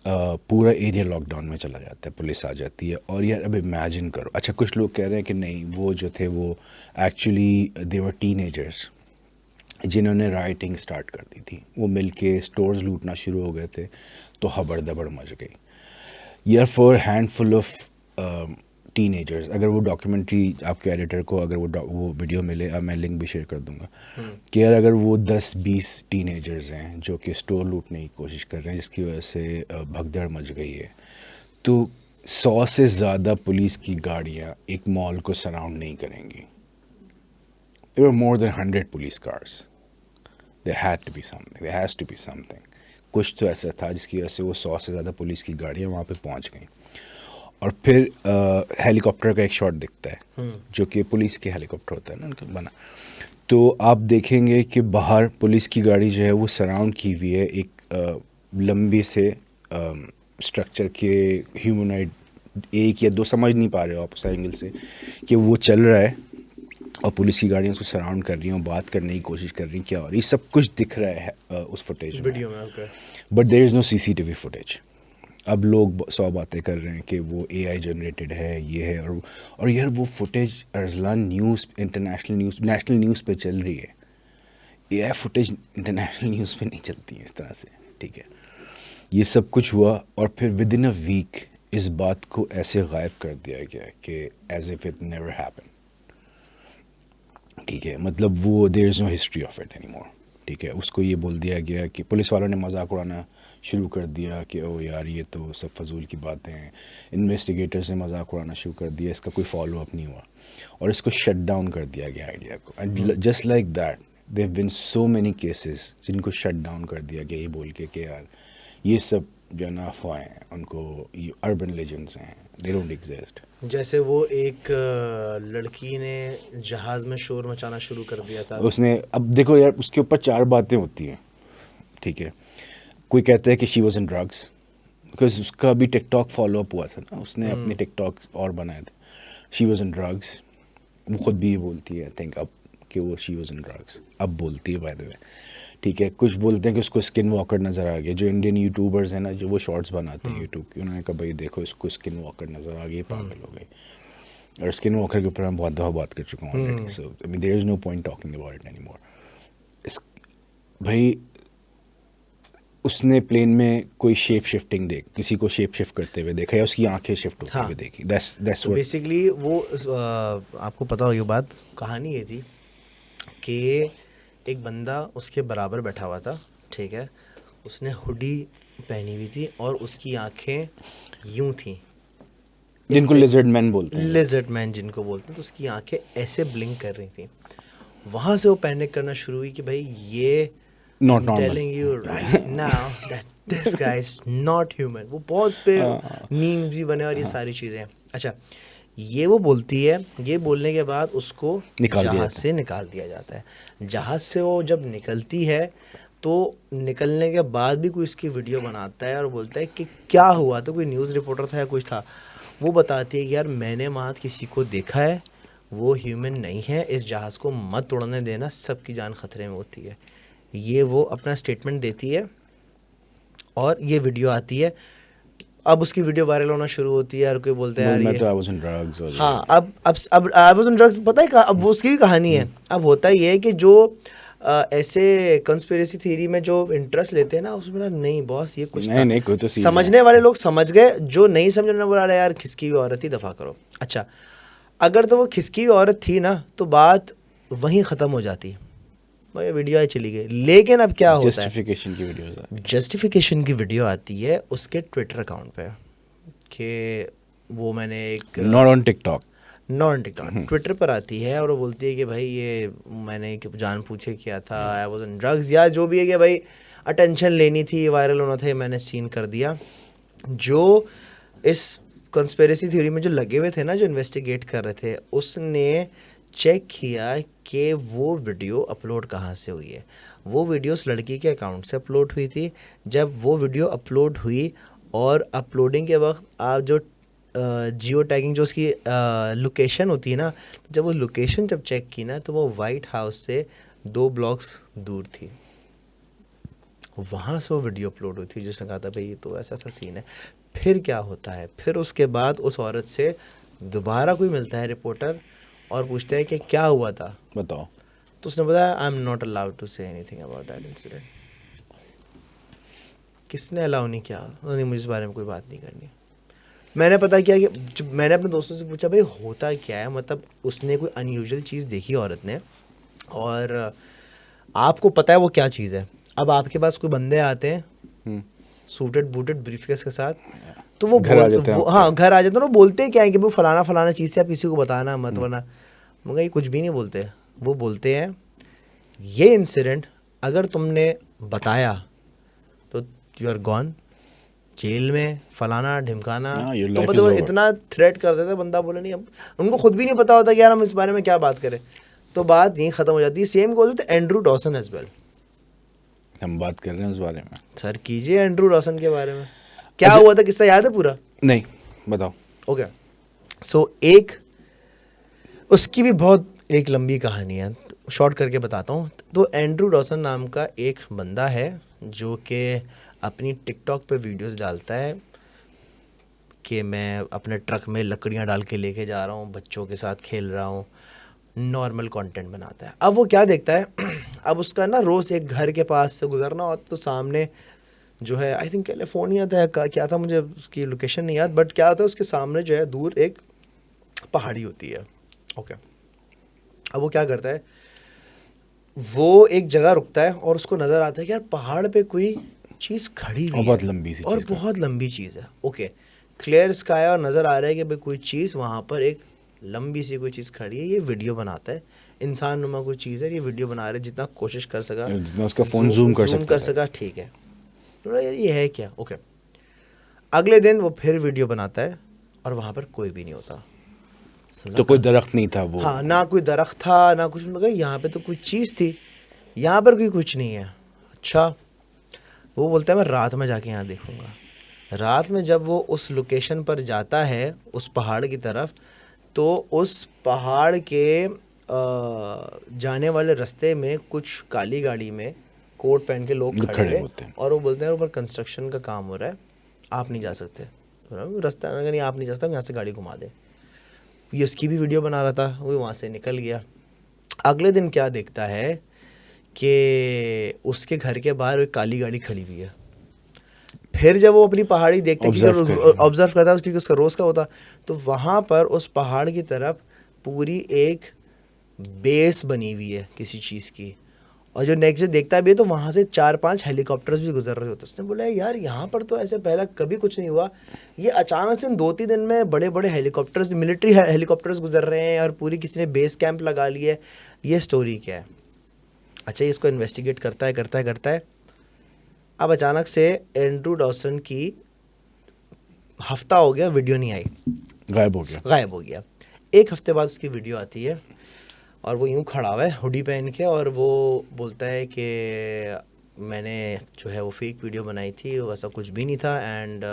पूरा एरिया लॉकडाउन में चला जाता है, पुलिस आ जाती है। और यार अब इमेजिन करो, अच्छा कुछ लोग कह रहे हैं कि नहीं, वो जो थे वो एक्चुअली दे वर टीनेजर्स जिन्होंने राइटिंग स्टार्ट कर दी थी, वो मिलके स्टोर्स लूटना शुरू हो गए थे, तो हबड़ दबड़ मच गई। यार फॉर हैंडफुल ऑफ टीनेजर्स, अगर वो डॉक्यूमेंट्री आपके एडिटर को अगर वो वीडियो मिले, मैं लिंक भी शेयर कर दूंगा, कि यार अगर वो 10-20 टीनेजर्स हैं जो कि स्टोर लूटने की कोशिश कर रहे हैं जिसकी वजह से भगदड़ मच गई है, तो 100 से ज़्यादा पुलिस की गाड़ियाँ एक मॉल को सराउंड नहीं करेंगी। There were more than 100 police cars. There had to be something. There has to be something. कुछ तो ऐसा था जिसकी वजह से वो 100 से ज़्यादा पुलिस की गाड़ियाँ वहाँ पे पहुँच गई। और फिर हेलीकॉप्टर का एक शॉट दिखता है, जो कि पुलिस के हेलीकॉप्टर होता है ना उनका बना, तो आप देखेंगे कि बाहर पुलिस की गाड़ी जो है वो सराउंड की हुई है एक लंबे से स्ट्रक्चर के, ह्यूमनॉइड 1 या 2 समझ नहीं पा रहे हो आप उस एंगल से, कि वो चल रहा है और पुलिस की गाड़ियाँ उसको सराउंड कर रही हैं और बात करने की कोशिश कर रही हैं, क्या, और ये सब कुछ दिख रहा है उस फुटेज वीडियो में। Okay, but there is no CCTV footage. अब लोग 100 बातें कर रहे हैं कि वो AI जनरेटेड है, ये है, और यार वो footage Arsalan news, international news, national news पे चल रही है। AI फुटेज इंटरनेशनल न्यूज़ पे नहीं चलती है इस तरह से। ठीक है, ये सब कुछ हुआ और फिर विद इन अ वीक इस बात को ऐसे गायब कर दिया गया कि as if it never happen. ठीक है, मतलब वो there is no history of it any more. ठीक है, उसको ये बोल दिया गया कि पुलिस वालों ने मजाक उड़ाना शुरू कर दिया कि ओ यार ये तो सब फजूल की बातें हैं। इन्वेस्टिगेटर्स ने मजाक उड़ाना शुरू कर दिया, इसका कोई फॉलो अप नहीं हुआ और इसको शट डाउन कर दिया गया आइडिया को। And just like that there been so many cases जिनको शट डाउन कर दिया गया, ये बोल के कि यार ये सब जो है ना अफवाहें हैं, उनको ये अर्बन लेजेंड्स हैं, दे डोंट एग्जिस्ट। जैसे वो एक लड़की ने जहाज में शोर मचाना शुरू कर दिया था उसने, अब देखो यार उसके ऊपर 4 बातें होती हैं। ठीक है, कोई कहता है कि she was in drugs, because उसका भी टिकटॉक फॉलो अप हुआ था ना, उसने अपने टिकटॉक और बनाए थे। शी वॉज इन ड्रग्स, वो खुद भी ये बोलती है आई थिंक अब कि वो शी वॉज इन ड्रग्स, अब बोलती है बाय द वे। ठीक है, कुछ बोलते हैं कि उसको स्किन वॉकर नज़र आ गया। जो इंडियन यूट्यूबर्स हैं ना, जो वो शॉर्ट्स बनाते हैं यूट्यूब की, उन्होंने कहा भाई देखो इसको स्किन वॉकर नज़र आ गई, पागल हो गई। और स्किन वॉकर के ऊपर मैं बहुत दफ़ा बात कर चुका हूँ already, so I mean there is no point talking about it any more. भाई उसने प्लेन में कोई शेप शिफ्टिंग देख, किसी को शेप शिफ्ट करते हुए देखा या उसकी आंखें शिफ्ट होते हुए देखी, दैट्स व्हाट बेसिकली वो आपको पता होगी बात, कहानी ये थी कि एक बंदा उसके बराबर बैठा हुआ था। ठीक है, उसने हुडी पहनी हुई थी और उसकी आंखें यूं थी, जिनको लिजर्ड मैन बोलते हैं, लिजर्ड मैन जिनको बोलते हैं, तो उसकी आंखें ऐसे ब्लिंक कर रही थी। वहाँ से वो पैनिक करना शुरू हुई कि भाई ये Not I'm normal. telling you right now that this guy is not human। वो बहुत पे मीम्स भी बने और ये सारी चीज़ें। अच्छा, ये वो बोलती है, ये बोलने के बाद उसको जहाज से निकाल दिया जाता है। जहाज से वो जब निकलती है तो निकलने के बाद भी कोई इसकी वीडियो बनाता है और बोलता है कि क्या हुआ, तो कोई न्यूज़ रिपोर्टर था या कुछ था, वो बताती है कि यार मैंने वहाँ किसी को देखा है, वो ह्यूमन नहीं है, इस जहाज़ को मत तोड़ने देना, सबकी जान खतरे में होती है। ये वो अपना स्टेटमेंट देती है और ये वीडियो आती है। अब उसकी वीडियो वायरल होना शुरू होती है, हर कोई बोलता है यार मैं ये तो आई वाज ऑन ड्रग्स और हाँ, अब आई वाज ऑन ड्रग्स, पता है अब वो उसकी भी कहानी है। अब होता ही है कि जो ऐसे कंस्पिरेसी थ्योरी में जो इंटरेस्ट लेते हैं ना, उसमें बोला नहीं बॉस ये कुछ था। नहीं कोई तो सीन समझने वाले लोग समझ गए, जो नहीं समझने बोला अरे यार खिसकी हुई औरत ही, दफा करो। अच्छा, अगर तो वो खिसकी हुई औरत थी ना तो बात वहीं ख़त्म हो जाती, भाई वीडियो आई चली गई। लेकिन अब क्या होता है, जस्टिफिकेशन की वीडियोस, जस्टिफिकेशन की वीडियो आती है उसके ट्विटर अकाउंट पे कि वो मैंने एक नॉट ऑन टिकटॉक, ट्विटर पर आती है और वो बोलती है कि भाई ये मैंने जान पूछे किया था, आई वाज ऑन ड्रग्स या जो भी है, कि भाई अटेंशन लेनी थी, वायरल होना था, ये मैंने सीन कर दिया। जो इस कंस्पिरेसी थ्योरी में जो लगे हुए थे ना, जो इन्वेस्टिगेट कर रहे थे, उसने चेक किया कि वो वीडियो अपलोड कहाँ से हुई है। वो वीडियो उस लड़की के अकाउंट से अपलोड हुई थी। जब वो वीडियो अपलोड हुई और अपलोडिंग के वक्त आप जो जियो टैगिंग जो उसकी लोकेशन होती है ना, जब वो लोकेशन जब चेक की ना तो वो वाइट हाउस से 2 ब्लॉक्स दूर थी। वहाँ से वो वीडियो अपलोड हुई थी जिसने कहा था भाई ये तो ऐसा ऐसा सीन है। फिर क्या होता है, फिर उसके बाद उस औरत से दोबारा कोई मिलता है रिपोर्टर और पूछते हैं कि क्या हुआ था, बताओ। तो उसने बताया I am not allowed to say anything about that incident. किसने अलाउ नहीं किया? उन्होंने मुझे इस बारे में कोई बात नहीं करनी। मैंने पता किया कि जब मैंने अपने दोस्तों से पूछा भाई होता क्या है, मतलब उसने कोई अनयूजुअल चीज़ देखी औरत ने, और आपको पता है वो क्या चीज़ है। अब आपके पास कोई बंदे आते हैं सूटेड बूटेड ब्रीफकेस के साथ, तो वो घर आ जाते हैं, हाँ घर आ जाते हैं, वो बोलते क्या है कि वो फलाना फलाना चीज़ से आप किसी को बताना मत, वरना मगर ये कुछ भी नहीं बोलते। वो बोलते हैं ये इंसिडेंट अगर तुमने बताया तो यू आर गॉन, जेल में फलाना ढिमकाना। तो मतलब इतना थ्रेट कर देता बंदा, बोले नहीं, अब उनको खुद भी नहीं पता होता कि यार हम इस बारे में क्या बात करें, तो बात यहीं ख़त्म हो जाती है। Same goes with Andrew Dawson as well. हम बात कर रहे हैं उस बारे में। सर कीजिए एंड्रू डॉसन के बारे में, क्या हुआ था, किस्सा याद है पूरा? नहीं, बताओ। ओके, सो एक उसकी भी बहुत एक लंबी कहानी है, शॉर्ट करके बताता हूँ। तो एंड्रू डॉसन नाम का एक बंदा है जो कि अपनी टिकटॉक पे वीडियोस डालता है कि मैं अपने ट्रक में लकड़ियाँ डाल के लेके जा रहा हूँ, बच्चों के साथ खेल रहा हूँ, नॉर्मल कंटेंट बनाता है। अब वो क्या देखता है, अब उसका ना रोज़ एक घर के पास से गुजरना होता, तो सामने जो है आई थिंक कैलिफोर्निया था क्या था, मुझे उसकी लोकेशन नहीं याद, बट क्या होता है उसके सामने जो है दूर एक पहाड़ी होती है। ओके, अब वो क्या करता है, वो एक जगह रुकता है और उसको नज़र आता है कि यार पहाड़ पे कोई चीज़ खड़ी हुई है, बहुत लंबी सी और बहुत लंबी चीज़ है। ओके, क्लियर स्काई और नज़र आ रहा है कि भाई कोई चीज़ वहाँ पर एक लंबी सी कोई चीज़ खड़ी है। ये वीडियो बनाता है, इंसान नुमा कोई चीज़ है, ये वीडियो बना रहे, जितना कोशिश कर सका, जितना उसका फ़ोन जूम कर सका, ठीक है। तो यार ये है क्या? ओके, अगले दिन वो फिर वीडियो बनाता है और वहाँ पर कोई भी नहीं होता। तो कोई दरख्त नहीं था वो, हाँ, ना कोई दरख्त था ना कुछ, मगर यहाँ पे तो कोई चीज़ थी, यहाँ पर कोई कुछ नहीं है। अच्छा, वो बोलता है मैं रात में जाके यहाँ देखूँगा। रात में जब वो उस लोकेशन पर जाता है, उस पहाड़ की तरफ, तो उस पहाड़ के जाने वाले रास्ते में कुछ काली गाड़ी में कोट पहन के लोग खड़े होते हैं, और वो बोलते हैं ऊपर कंस्ट्रक्शन का काम हो रहा है, आप नहीं जा सकते। रास्ता अगर नहीं, आप नहीं जा सकते, यहाँ से गाड़ी घुमा दे। ये उसकी भी वीडियो बना रहा था, वो वहाँ से निकल गया। अगले दिन क्या देखता है कि उसके घर के बाहर एक काली गाड़ी खड़ी हुई है। फिर जब वो अपनी पहाड़ी देखते हैं, ऑब्जर्व करता है क्योंकि उसका रोज़ का होता, तो वहाँ पर उस पहाड़ की तरफ पूरी एक बेस बनी हुई है किसी चीज़ की। और जो नेक्स्ट डे देखता भी है तो वहाँ से 4-5 हेलीकॉप्टर्स भी गुजर रहे होते। उसने बोला यार यहाँ पर तो ऐसे पहले कभी कुछ नहीं हुआ, ये अचानक से 2-3 दिन में बड़े बड़े हेलीकॉप्टर्स, मिलिट्री हेलीकॉप्टर्स गुजर रहे हैं और पूरी किसी ने बेस कैंप लगा लिया है, ये स्टोरी क्या है? अच्छा, इसको इन्वेस्टिगेट करता है। अब अचानक से एंड्रू डॉसन की हफ्ता हो गया, वीडियो नहीं आई, गायब हो गया। एक हफ्ते बाद उसकी वीडियो आती है और वो यूँ खड़ा हुआ है हुडी पहन के, और वो बोलता है कि मैंने जो है वो फेक वीडियो बनाई थी, वो ऐसा कुछ भी नहीं था, एंड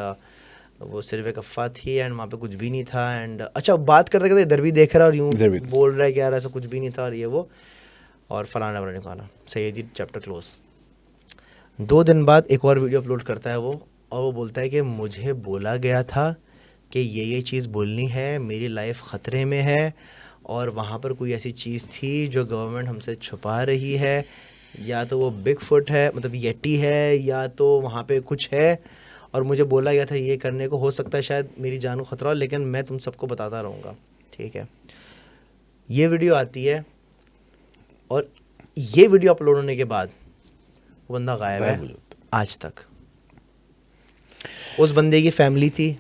वो सिर्फ एक अफवाह थी एंड वहाँ पे कुछ भी नहीं था एंड अच्छा बात करते करते इधर भी देख रहा है और यूँ बोल रहा है कि यार ऐसा कुछ भी नहीं था और ये वो और फलाना फलाना खाना सही है जी चैप्टर क्लोज। 2 दिन बाद एक और वीडियो अपलोड करता है वो और वो बोलता है कि मुझे बोला गया था कि ये चीज़ बोलनी है, मेरी लाइफ ख़तरे में है और वहाँ पर कोई ऐसी चीज़ थी जो गवर्नमेंट हमसे छुपा रही है, या तो वो बिग फुट है मतलब येटी है या तो वहाँ पे कुछ है और मुझे बोला गया था ये करने को, हो सकता है शायद मेरी जान को ख़तरा हो लेकिन मैं तुम सबको बताता रहूँगा। ठीक है, ये वीडियो आती है और ये वीडियो अपलोड होने के बाद वो बंदा गायब है आज तक। उस बंदे की फैमिली थी,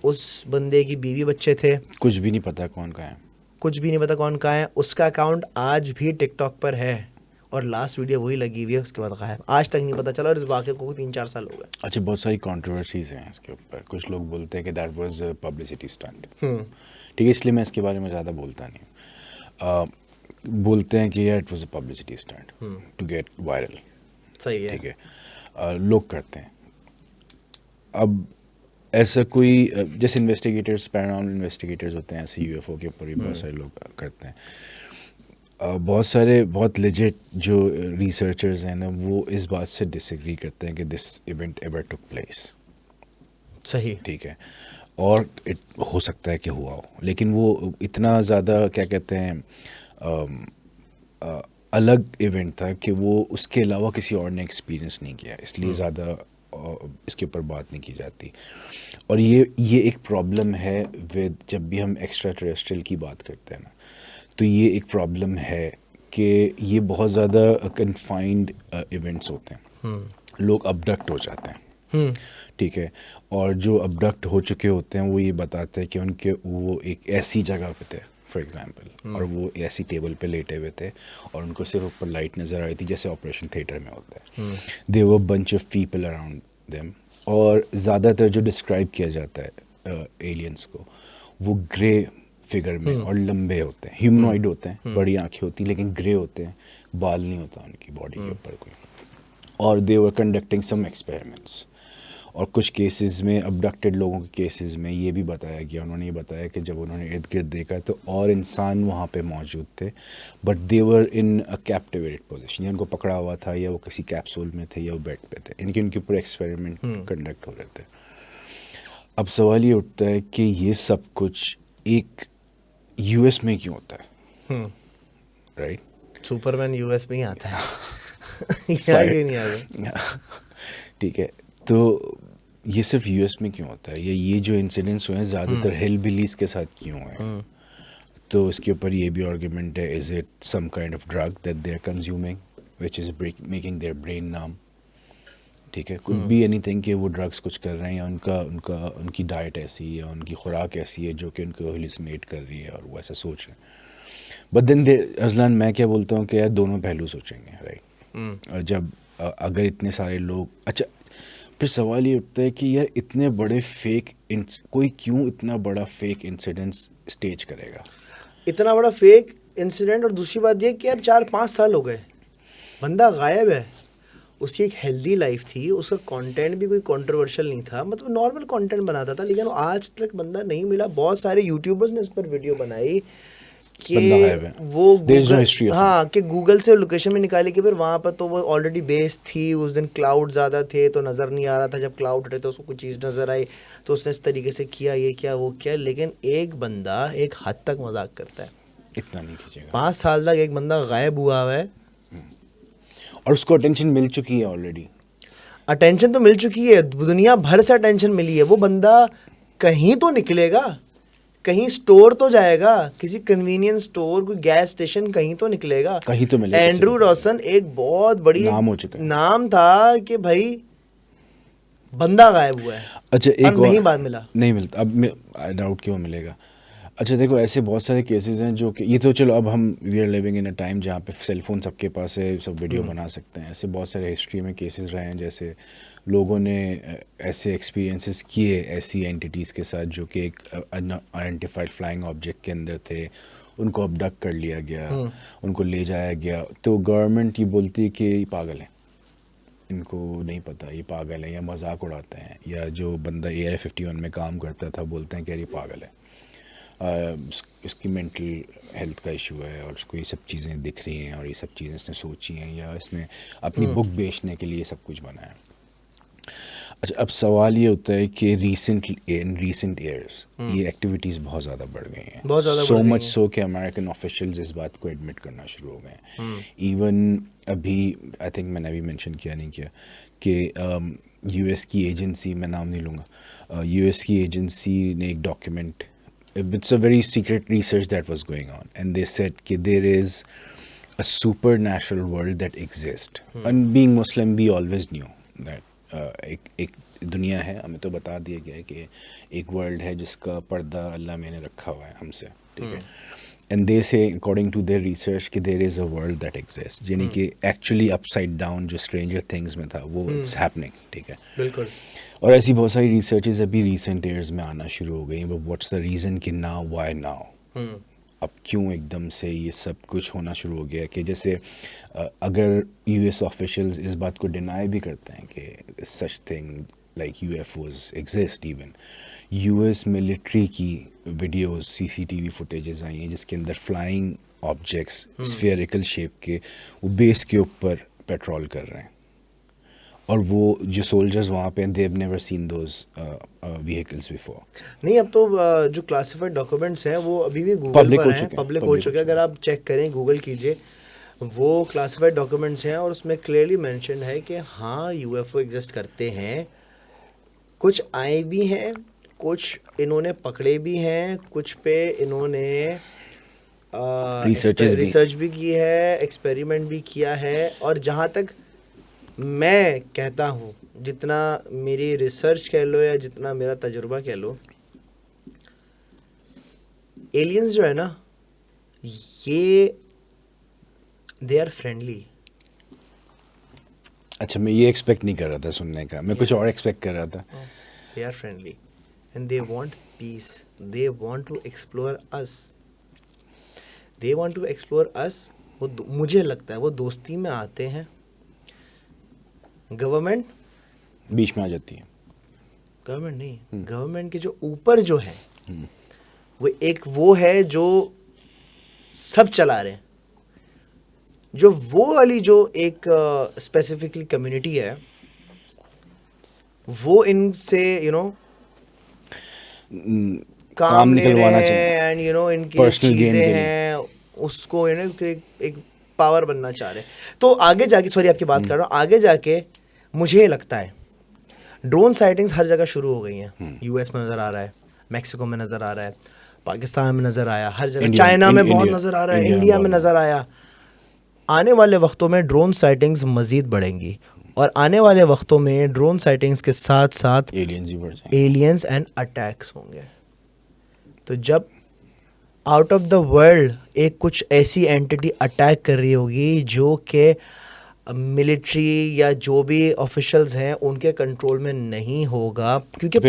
उस बंदे की बीवी बच्चे थे, कुछ भी नहीं पता कौन कहाँ है, कुछ भी नहीं पता कौन कहाँ है। उसका अकाउंट आज भी टिकटॉक पर है और लास्ट वीडियो वही लगी हुई है, उसके बाद गायब, आज तक नहीं पता चला और इस वाक़े को 3-4 साल हो गए। अच्छा, बहुत सारी कंट्रोवर्सीज हैं इसके ऊपर। कुछ लोग बोलते हैं कि दैट वाज पब्लिसिटी स्टंट, ठीक है, इसलिए मैं इसके बारे में ज़्यादा बोलता नहीं। बोलते हैं कि यार it was a publicity stunt to get viral, सही है, ठीक है, लोग करते हैं। अब ऐसा कोई जैसे इन्वेस्टिगेटर्स, पैरानॉर्मल इन्वेस्टिगेटर्स होते हैं, ऐसे यूएफओ के ऊपर भी बहुत सारे लोग करते हैं। बहुत सारे बहुत लेजिट जो रिसर्चर्स हैं ना, वो इस बात से डिसएग्री करते हैं कि this event ever took place. सही, ठीक है, और हो सकता है कि हुआ हो, लेकिन वो इतना ज़्यादा क्या कहते हैं अलग इवेंट था कि वो उसके अलावा किसी और ने एक्सपीरियंस नहीं किया, इसलिए ज़्यादा इसके ऊपर बात नहीं की जाती। और ये एक प्रॉब्लम है विद, जब भी हम एक्स्ट्रा टेरेस्ट्रियल की बात करते हैं ना, तो ये एक प्रॉब्लम है कि ये बहुत ज़्यादा कन्फाइंड इवेंट्स होते हैं, लोग अबडक्ट हो जाते हैं, ठीक है, और जो अबडक्ट हो चुके होते हैं वो ये बताते हैं कि उनके वो एक ऐसी जगह पे थे फॉर एग्जांपल, और वो ऐसी टेबल पे लेटे हुए थे और उनको सिर्फ ऊपर लाइट नज़र आ रही थी जैसे ऑपरेशन थिएटर में होता है। They were bunch of people around them, और ज़्यादातर जो डिस्क्राइब किया जाता है एलियंस को, वो ग्रे फिगर में और लंबे होते हैं, ह्यूमनॉइड होते हैं, बड़ी आंखें होती हैं लेकिन ग्रे होते हैं, बाल नहीं होता उनकी बॉडी के ऊपर कोई। और दे वर कंडक्टिंग सम एक्सपेरिमेंट्स, और कुछ केसेस में अबडक्टेड लोगों के केसेस में ये भी बताया गया, उन्होंने ये बताया कि जब उन्होंने इर्द गिर्द देखा तो और इंसान वहाँ पे मौजूद थे, but they were in a captivated position, या उनको पकड़ा हुआ था या वो किसी कैप्सूल में थे या वो बेड पे थे, इनके उनके ऊपर एक्सपेरिमेंट कंडक्ट हो रहे थे। अब सवाल ये उठता है कि ये सब कुछ एक यूएस में क्यों होता है, राइट? सुपरमैन यूएस में ही आता है यहाँ क्यों नहीं आता? ठीक है, तो ये सिर्फ यूएस में क्यों होता है, ये जो इंसिडेंट्स हुए हैं ज़्यादातर हिल बिलीज के साथ क्यों हैं? तो इसके ऊपर ये भी आर्गुमेंट है, is it some kind of drug that they are consuming which is making their brain numb, ठीक है, कुड बी एनीथिंग कि वो ड्रग्स कुछ कर रहे हैं या उनकी डाइट ऐसी है या उनकी खुराक ऐसी है जो कि उनको हेलुसिनेट कर रही है और वो ऐसा सोच रहे हैं। बट देन अजलान, मैं क्या बोलता हूँ कि यार दोनों पहलू सोचेंगे, राइट? जब अगर इतने सारे लोग, अच्छा फिर सवाल ये उठता है कि यार इतने बड़े कोई क्यों इतना बड़ा फेक इंसिडेंट स्टेज करेगा, इतना बड़ा फेक इंसिडेंट? और दूसरी बात ये कि यार 4-5 साल हो गए, बंदा गायब है, उसकी एक हेल्दी लाइफ थी, उसका कंटेंट भी कोई कंट्रोवर्शियल नहीं था, मतलब नॉर्मल कंटेंट बनाता था, लेकिन आज तक बंदा नहीं मिला। बहुत सारे यूट्यूबर्स ने इस पर वीडियो बनाई कि वो गूगल, हाँ, कि गूगल से लोकेशन में निकाली कि फिर वहाँ पर तो वो ऑलरेडी बेस थी, उस दिन क्लाउड ज़्यादा थे तो नज़र नहीं आ रहा था, जब क्लाउड हटे तो उसको कुछ चीज़ नज़र आई तो उसने इस तरीके से किया, ये किया वो किया। लेकिन एक बंदा एक हद तक मजाक करता है, इतना नहीं खींचेगा। 5 साल तक एक बंदा गायब हुआ है और उसको अटेंशन मिल चुकी है ऑलरेडी, अटेंशन तो मिल चुकी है, दुनिया भर से अटेंशन मिली है। वो बंदा कहीं तो निकलेगा, कहीं स्टोर तो जाएगा, किसी कन्वीनियंस स्टोर, कोई गैस स्टेशन, कहीं तो निकलेगा, कहीं तो मिलेगा। एंड्रू रॉसन एक बहुत बड़ी नाम हो चुका है, नाम था कि भाई बंदा गायब हुआ है। अच्छा, एक नहीं बात मिला, नहीं मिलता, अब आई डाउट कि वो मिलेगा। अच्छा देखो, ऐसे बहुत सारे केसेस हैं जो कि ये तो चलो, अब हम we are living in a time जहाँ पे सेलफोन सबके पास है, सब वीडियो बना सकते हैं। ऐसे बहुत सारे हिस्ट्री में केसेस रहे हैं जैसे लोगों ने ऐसे एक्सपीरियंसेस किए ऐसी एंटिटीज़ के साथ जो कि एक आइडेंटिफाइड फ्लाइंग ऑब्जेक्ट के अंदर थे, उनको अबडक्ट कर लिया गया, उनको ले जाया गया, तो गवर्नमेंट ये बोलती है कि पागल है, इनको नहीं पता, ये पागल है, या मजाक उड़ाते हैं, या जो बंदा AR-51 में काम करता था बोलते हैं कि यार ये पागल है, इसकी मेंटल हेल्थ का इशू है और उसको ये सब चीज़ें दिख रही हैं और ये सब चीज़ें इसने सोची हैं, या इसने अपनी बुक बेचने के लिए सब कुछ बनाया। अच्छा, अब सवाल ये होता है कि इन रीसेंट ईयर्स ये एक्टिविटीज़ बहुत ज़्यादा बढ़ गई हैं, बहुत ज़्यादा सो बढ़ गई मच हैं। सो कि अमेरिकन ऑफिशियल्स इस बात को एडमिट करना शुरू हो गए हैं। इवन अभी आई थिंक मैंने अभी मेंशन किया नहीं किया कि यूएस की एजेंसी, मैं नाम नहीं लूँगा, यूएस की एजेंसी ने एक document, it's a very secret research that was going on, and they said कि there is a supernatural world that exists. And being Muslim, we always knew that एक दुनिया है, हमें तो बता दिया गया है कि एक वर्ल्ड है जिसका पर्दा अल्लाह ने रखा हुआ है हमसे, ठीक है। And they say according to their research कि there is a world that exist, यानी कि एक्चुअली अपसाइड डाउन जो स्ट्रेंजर थिंग्स में था वो इट्स हैपनिंग, ठीक है। बिल्कुल। और ऐसी बहुत सारी रिसर्चेज अभी रिसेंट ईयर्स में आना शुरू हो गई, बट व्हाट्स द रीज़न कि नाउ, व्हाई नाउ, अब क्यों एकदम से ये सब कुछ होना शुरू हो गया। कि जैसे अगर यूएस ऑफिशियल्स इस बात को डिनाई भी करते हैं कि such thing like UFOs exist, even US military की वीडियोस, सीसीटीवी फुटेजेस आई हैं जिसके अंदर फ्लाइंग ऑब्जेक्ट्स स्फेरिकल शेप के वो बेस के ऊपर पेट्रोल कर रहे हैं, और वो जो सोल्जर्स वहाँ पे they have never seen those vehicles before. नहीं, अब तो जो क्लासिफाइड डॉक्यूमेंट्स हैं वो अभी भी गूगल Public पर हो हैं, चुके हैं, पब्लिक हो public चुके हो हैं। अगर आप चेक करें, गूगल कीजिए, वो क्लासिफाइड डॉक्यूमेंट्स हैं और उसमें क्लियरली मेंशन है कि हाँ यूएफओ एग्जिस्ट करते हैं। कुछ आए भी हैं, कुछ इन्होंने पकड़े भी हैं, कुछ पे इन्होंने रिसर्च भी की है, एक्सपेरिमेंट भी किया है। और जहाँ तक मैं कहता हूँ, जितना मेरी रिसर्च कह लो या जितना मेरा तजुर्बा कह लो, एलियंस जो है ना, ये दे आर फ्रेंडली। अच्छा, मैं ये एक्सपेक्ट नहीं कर रहा था सुनने का, मैं कुछ और एक्सपेक्ट कर रहा था। They are friendly and they want peace, they want to explore us, they want to explore us. वो मुझे लगता है वो दोस्ती में आते हैं, गवर्नमेंट बीच में आ जाती है। गवर्नमेंट नहीं, गवर्नमेंट के जो ऊपर जो है वो एक वो है जो सब चला रहे हैं, जो वो वाली जो एक स्पेसिफिकली कम्युनिटी है, वो इनसे काम ले रहे हैं, एंड इनकी चीजें हैं, उसको एक पावर बनना चाह रहे हैं। तो आगे जाके, सॉरी आपकी बात कर रहा हूँ, आगे जाके मुझे लगता है ड्रोन साइटिंग्स हर जगह शुरू हो गई हैं। यूएस में नज़र आ रहा है, मैक्सिको में नज़र आ रहा है, पाकिस्तान में नज़र आया, हर जगह, चाइना में बहुत नज़र आ रहा है, इंडिया में नज़र आया। आने वाले वक्तों में ड्रोन साइटिंग्स मज़ीद बढ़ेंगी, और आने वाले वक्तों में ड्रोन साइटिंग्स के साथ साथ एलियंस एंड अटैक्स होंगे। तो जब आउट ऑफ द वर्ल्ड एक कुछ ऐसी एंटिटी अटैक कर रही होगी जो कि मिलिट्री या जो भी ऑफिशियल्स हैं उनके कंट्रोल में नहीं होगा, क्योंकि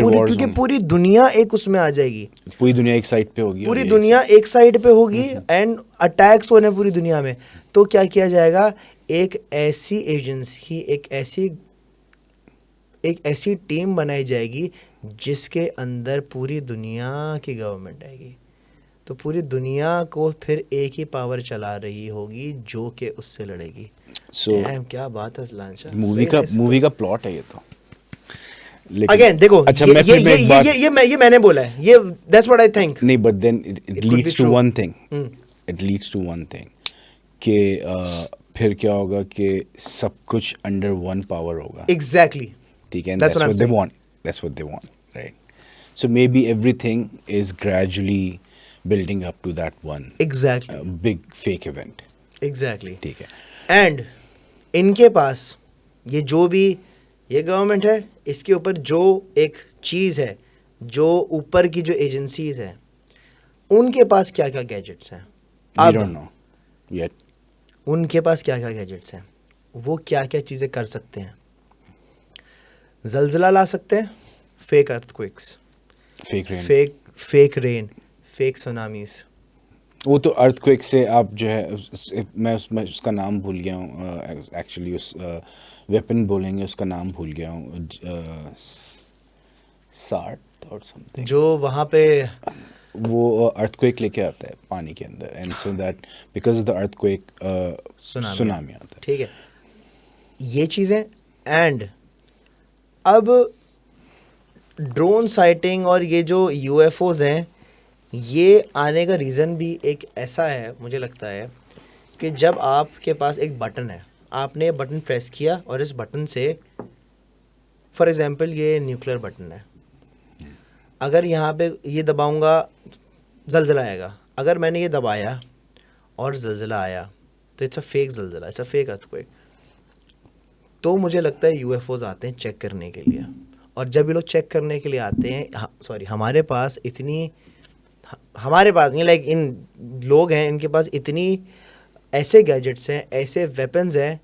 पूरी दुनिया एक उसमें आ जाएगी, पूरी दुनिया एक साइड पे होगी, पूरी दुनिया एक साइड पे होगी, एंड अटैक्स होने पूरी दुनिया में। तो क्या किया जाएगा, एक ऐसी एजेंसी, एक ऐसी टीम बनाई जाएगी जिसके अंदर पूरी दुनिया की गवर्नमेंट आएगी। तो पूरी दुनिया को फिर एक ही पावर चला रही होगी जो कि उससे लड़ेगी। क्या बात है अजलान शाह, मूवी का प्लॉट है ये तो। अगेन देखो, अच्छा, ये मैंने बोला है, ये दैट्स व्हाट आई थिंक। नहीं, but then it leads to one thing, it leads to one thing कि फिर क्या होगा कि सब कुछ अंडर वन पावर होगा। एग्जैक्टली, ठीक है, that's what they want, right? So maybe everything is gradually building up to that one big fake event. Exactly. ठीक है। एंड इनके पास ये जो भी ये गवर्नमेंट है, इसके ऊपर जो एक चीज़ है, जो ऊपर की जो एजेंसीज हैं, उनके पास क्या क्या गैजेट्स हैं, We don't know yet. उनके पास क्या क्या गैजेट्स हैं, वो क्या क्या चीज़ें कर सकते हैं। जलजिला ला सकते हैं, fake earthquakes, fake rain, fake tsunamis, वो तो अर्थक्वेक से आप जो है मैं उसका नाम भूल गया हूँ एक्चुअली उस वेपन बोलेंगे उसका नाम भूल गया हूँ सार्ट और समथिंग जो वहाँ पे वो अर्थक्वेक लेके आता है पानी के अंदर and so that because of the earthquake tsunami आता है। ठीक है, ये चीज़ें एंड अब ड्रोन साइटिंग और ये जो यूएफओज हैं, ये आने का रीज़न भी एक ऐसा है मुझे लगता है कि जब आपके पास एक बटन है, आपने ये बटन प्रेस किया और इस बटन से फॉर एग्जांपल ये न्यूक्लियर बटन है, अगर यहाँ पे ये दबाऊंगा जल्जला आएगा, अगर मैंने ये दबाया और जल्जला आया तो इट्स अ फेक जल्जला, इट्स अ फेक अर्थक्वेक। तो मुझे लगता है यूएफओज आते हैं चेक करने के लिए, और जब ये लोग चेक करने के लिए आते हैं, सॉरी हमारे पास नहीं, लाइक इन लोग हैं, इनके पास इतनी ऐसे गैजेट्स हैं, ऐसे वेपन्स हैं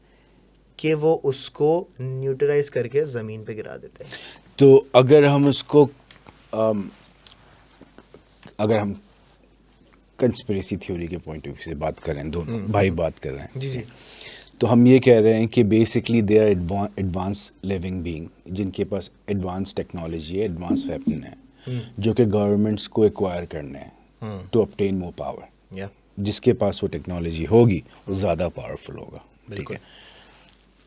कि वो उसको न्यूट्रलाइज करके ज़मीन पे गिरा देते हैं। तो अगर हम उसको अगर हम कंस्पिरेसी थ्योरी के पॉइंट ऑफ व्यू से बात करें, दोनों भाई बात कर रहे हैं जी जी, तो हम ये कह रहे हैं कि basically they are advance living being जिनके पास एडवांस टेक्नोलॉजी है, एडवांस वेपन है जो कि गवर्नमेंट्स को एक्वायर करने हैं टू ऑब्टेन मोर पावर। जिसके पास वो टेक्नोलॉजी होगी वो ज़्यादा पावरफुल होगा, ठीक है।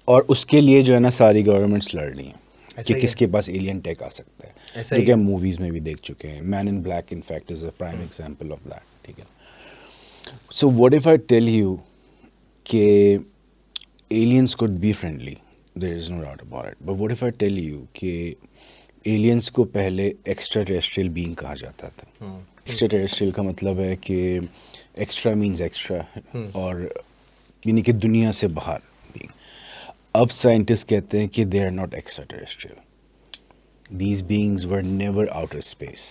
और उसके लिए जो है ना सारी गवर्नमेंट्स लड़ रही हैं कि किसके पास एलियन टेक आ सकता है, जो कि हम मूवीज़ में भी देख चुके हैं। Man in black in fact is a prime example of that, ठीक है। So what if I tell you कि aliens could be friendly, there is no doubt about it, but what if I tell you कि aliens को पहले extraterrestrial being कहा जाता था। extraterrestrial का मतलब है कि extra means extra और यानी कि दुनिया से बाहर being। अब साइंटिस्ट कहते हैं कि they are not extraterrestrial, these beings were never outer space,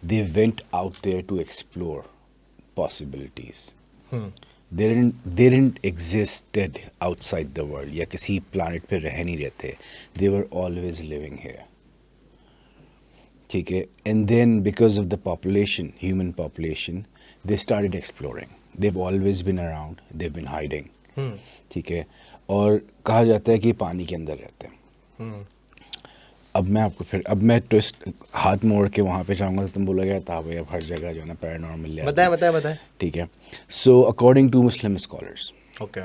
they went out there to explore possibilities। They didn't existed outside the world या किसी planet पे रह नहीं रहते, they were always living here, ठीक है। And then because of the population, human population, they started exploring, they've always been around, they've been hiding, ठीक है। और कहा जाता है कि पानी के अंदर रहते हैं। अब मैं ट्विस्ट हाथ मोड़ के वहाँ पे जाऊँगा तो तुम बोलोगे था भाई अब हर जगह जो है ना पैरानॉर्मल बताएं, ठीक है। So according to Muslim scholars, okay,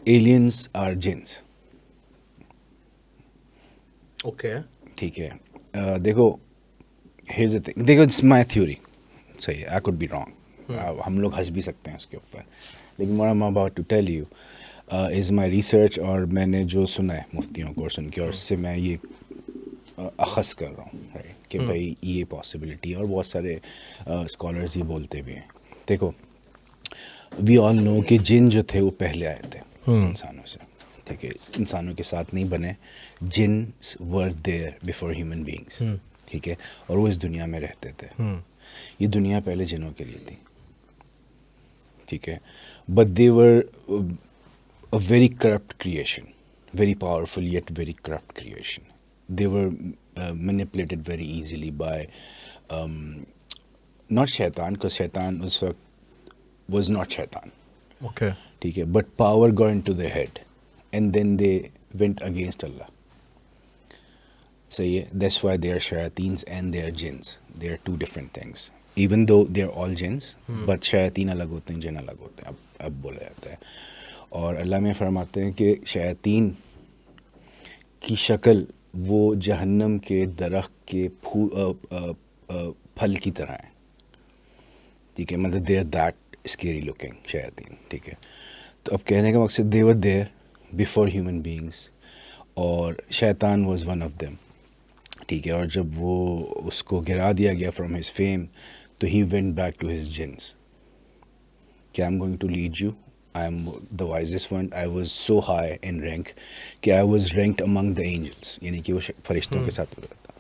aliens are jinns, okay, ठीक है। देखो हियर्स द थिंग, देखो इट्स माय थ्योरी, सही है, आई कुड बी रॉन्ग, हम लोग हंस भी सकते हैं उसके ऊपर, लेकिन what I am about to tell you is my research, और मैंने जो सुना है मुफ्तियों को सुन के, और उससे मैं ये अखज़ कर रहा हूँ, राइट, कि भाई ये पॉसिबिलिटी, और बहुत सारे स्कॉलर्स ये बोलते भी हैं। देखो वी ऑल नो कि जिन जो थे वो पहले आए थे इंसानों से, ठीक है, इंसानों के साथ नहीं बने, jinns were there before human beings, ठीक है, और वो इस दुनिया में रहते थे। ये दुनिया पहले जिनों के लिए थी, ठीक है, but they were a very corrupt creation, very powerful yet very corrupt creation. They were manipulated very easily by not shaitan, because shaitan was not shaitan, okay, ठीक है, but power got into their head and then they went against Allah, सही है। That's why they are shayateens and they are jinns, they are two different things, even though they are all jinns, but shayateen अलग होते हैं, जिन अलग होते हैं, अब बोला जाता है। और अल्लाह में फरमाते हैं कि शयातीन की शक्ल वो जहन्नम के दरख्त के फल की तरह है, ठीक है, मतलब they are that scary looking शयातीन, ठीक है। तो अब कहने का मकसद they were there before human beings, और शैतान वाज वन ऑफ देम, ठीक है। और जब वो उसको गिरा दिया गया फ्रॉम हिज फेम, तो he went back to his जिन्स कि I am going to lead you, I am the wisest one. I was so high in rank कि I was ranked among the angels, यानी कि वो फरिश्तों के साथ होता था।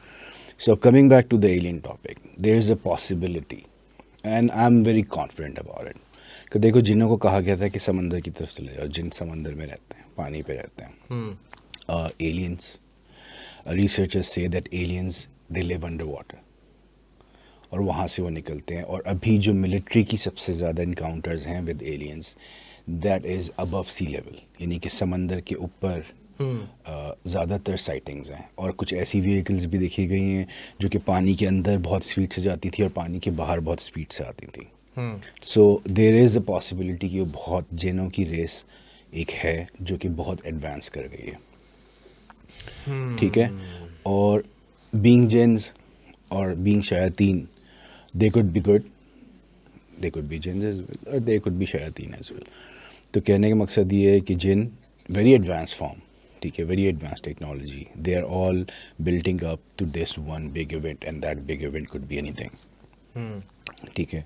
So coming back to the alien topic, there is a possibility and I am very confident about it कि देखो जिन्हों को कहा गया था कि समंदर की तरफ चले जाओ, जिन समंदर में रहते हैं, पानी पे रहते हैं। Aliens, researchers say that aliens they live underwater, और वहाँ से वो निकलते हैं। और अभी जो मिलिट्री की सबसे ज़्यादा इनकाउंटर्स हैं with aliens, that is above sea level, यानी कि समंदर के ऊपर ज़्यादातर साइटिंग्स हैं। और कुछ ऐसी व्हीकल्स भी देखी गई हैं जो कि पानी के अंदर बहुत स्पीड से जाती थी और पानी के बाहर बहुत स्पीड से आती थी। So there is a possibility कि वो बहुत जिनों की रेस एक है जो कि बहुत एडवांस कर गई है, ठीक है। और बीइंग जिन्स और बीइंग शयातीन, they could be good, they could be जिन्स एज वेल, और दे कुड बी शयातीन एज वेल। तो कहने का मकसद ये है कि जिन वेरी एडवांस फॉर्म, ठीक है, very advance technology, they are all building up to this one big event, and that big event could be anything, ठीक है।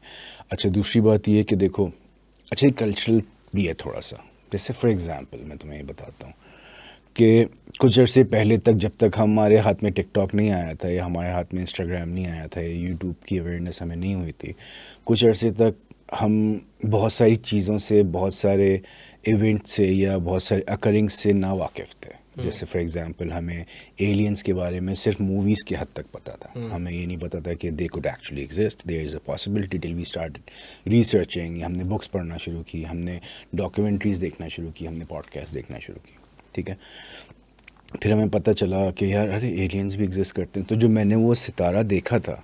अच्छा, दूसरी बात ये है कि देखो, अच्छा ये कल्चरल भी है थोड़ा सा। जैसे फॉर एग्जांपल मैं तुम्हें ये बताता हूँ कि कुछ अर्से पहले तक, जब तक हमारे हाथ में टिकटॉक नहीं आया था या हमारे हाथ में इंस्टाग्राम नहीं आया था या यूट्यूब की अवेयरनेस हमें नहीं हुई थी, कुछ अर्से तक हम बहुत सारी चीज़ों से, बहुत सारे इवेंट से या बहुत सारे अकरिंग्स से ना वाकिफ़ थे। जैसे फॉर एग्जांपल हमें एलियंस के बारे में सिर्फ मूवीज़ के हद तक पता था, हमें ये नहीं पता था कि they could actually exist, there is a possibility, till we started researching. हमने बुक्स पढ़ना शुरू की, हमने डॉक्यूमेंट्रीज़ देखना शुरू की, हमने पॉडकास्ट देखना शुरू की, ठीक है। फिर हमें पता चला कि यार अरे एलियंस भी एग्जिस्ट करते हैं। तो जो मैंने वो सितारा देखा था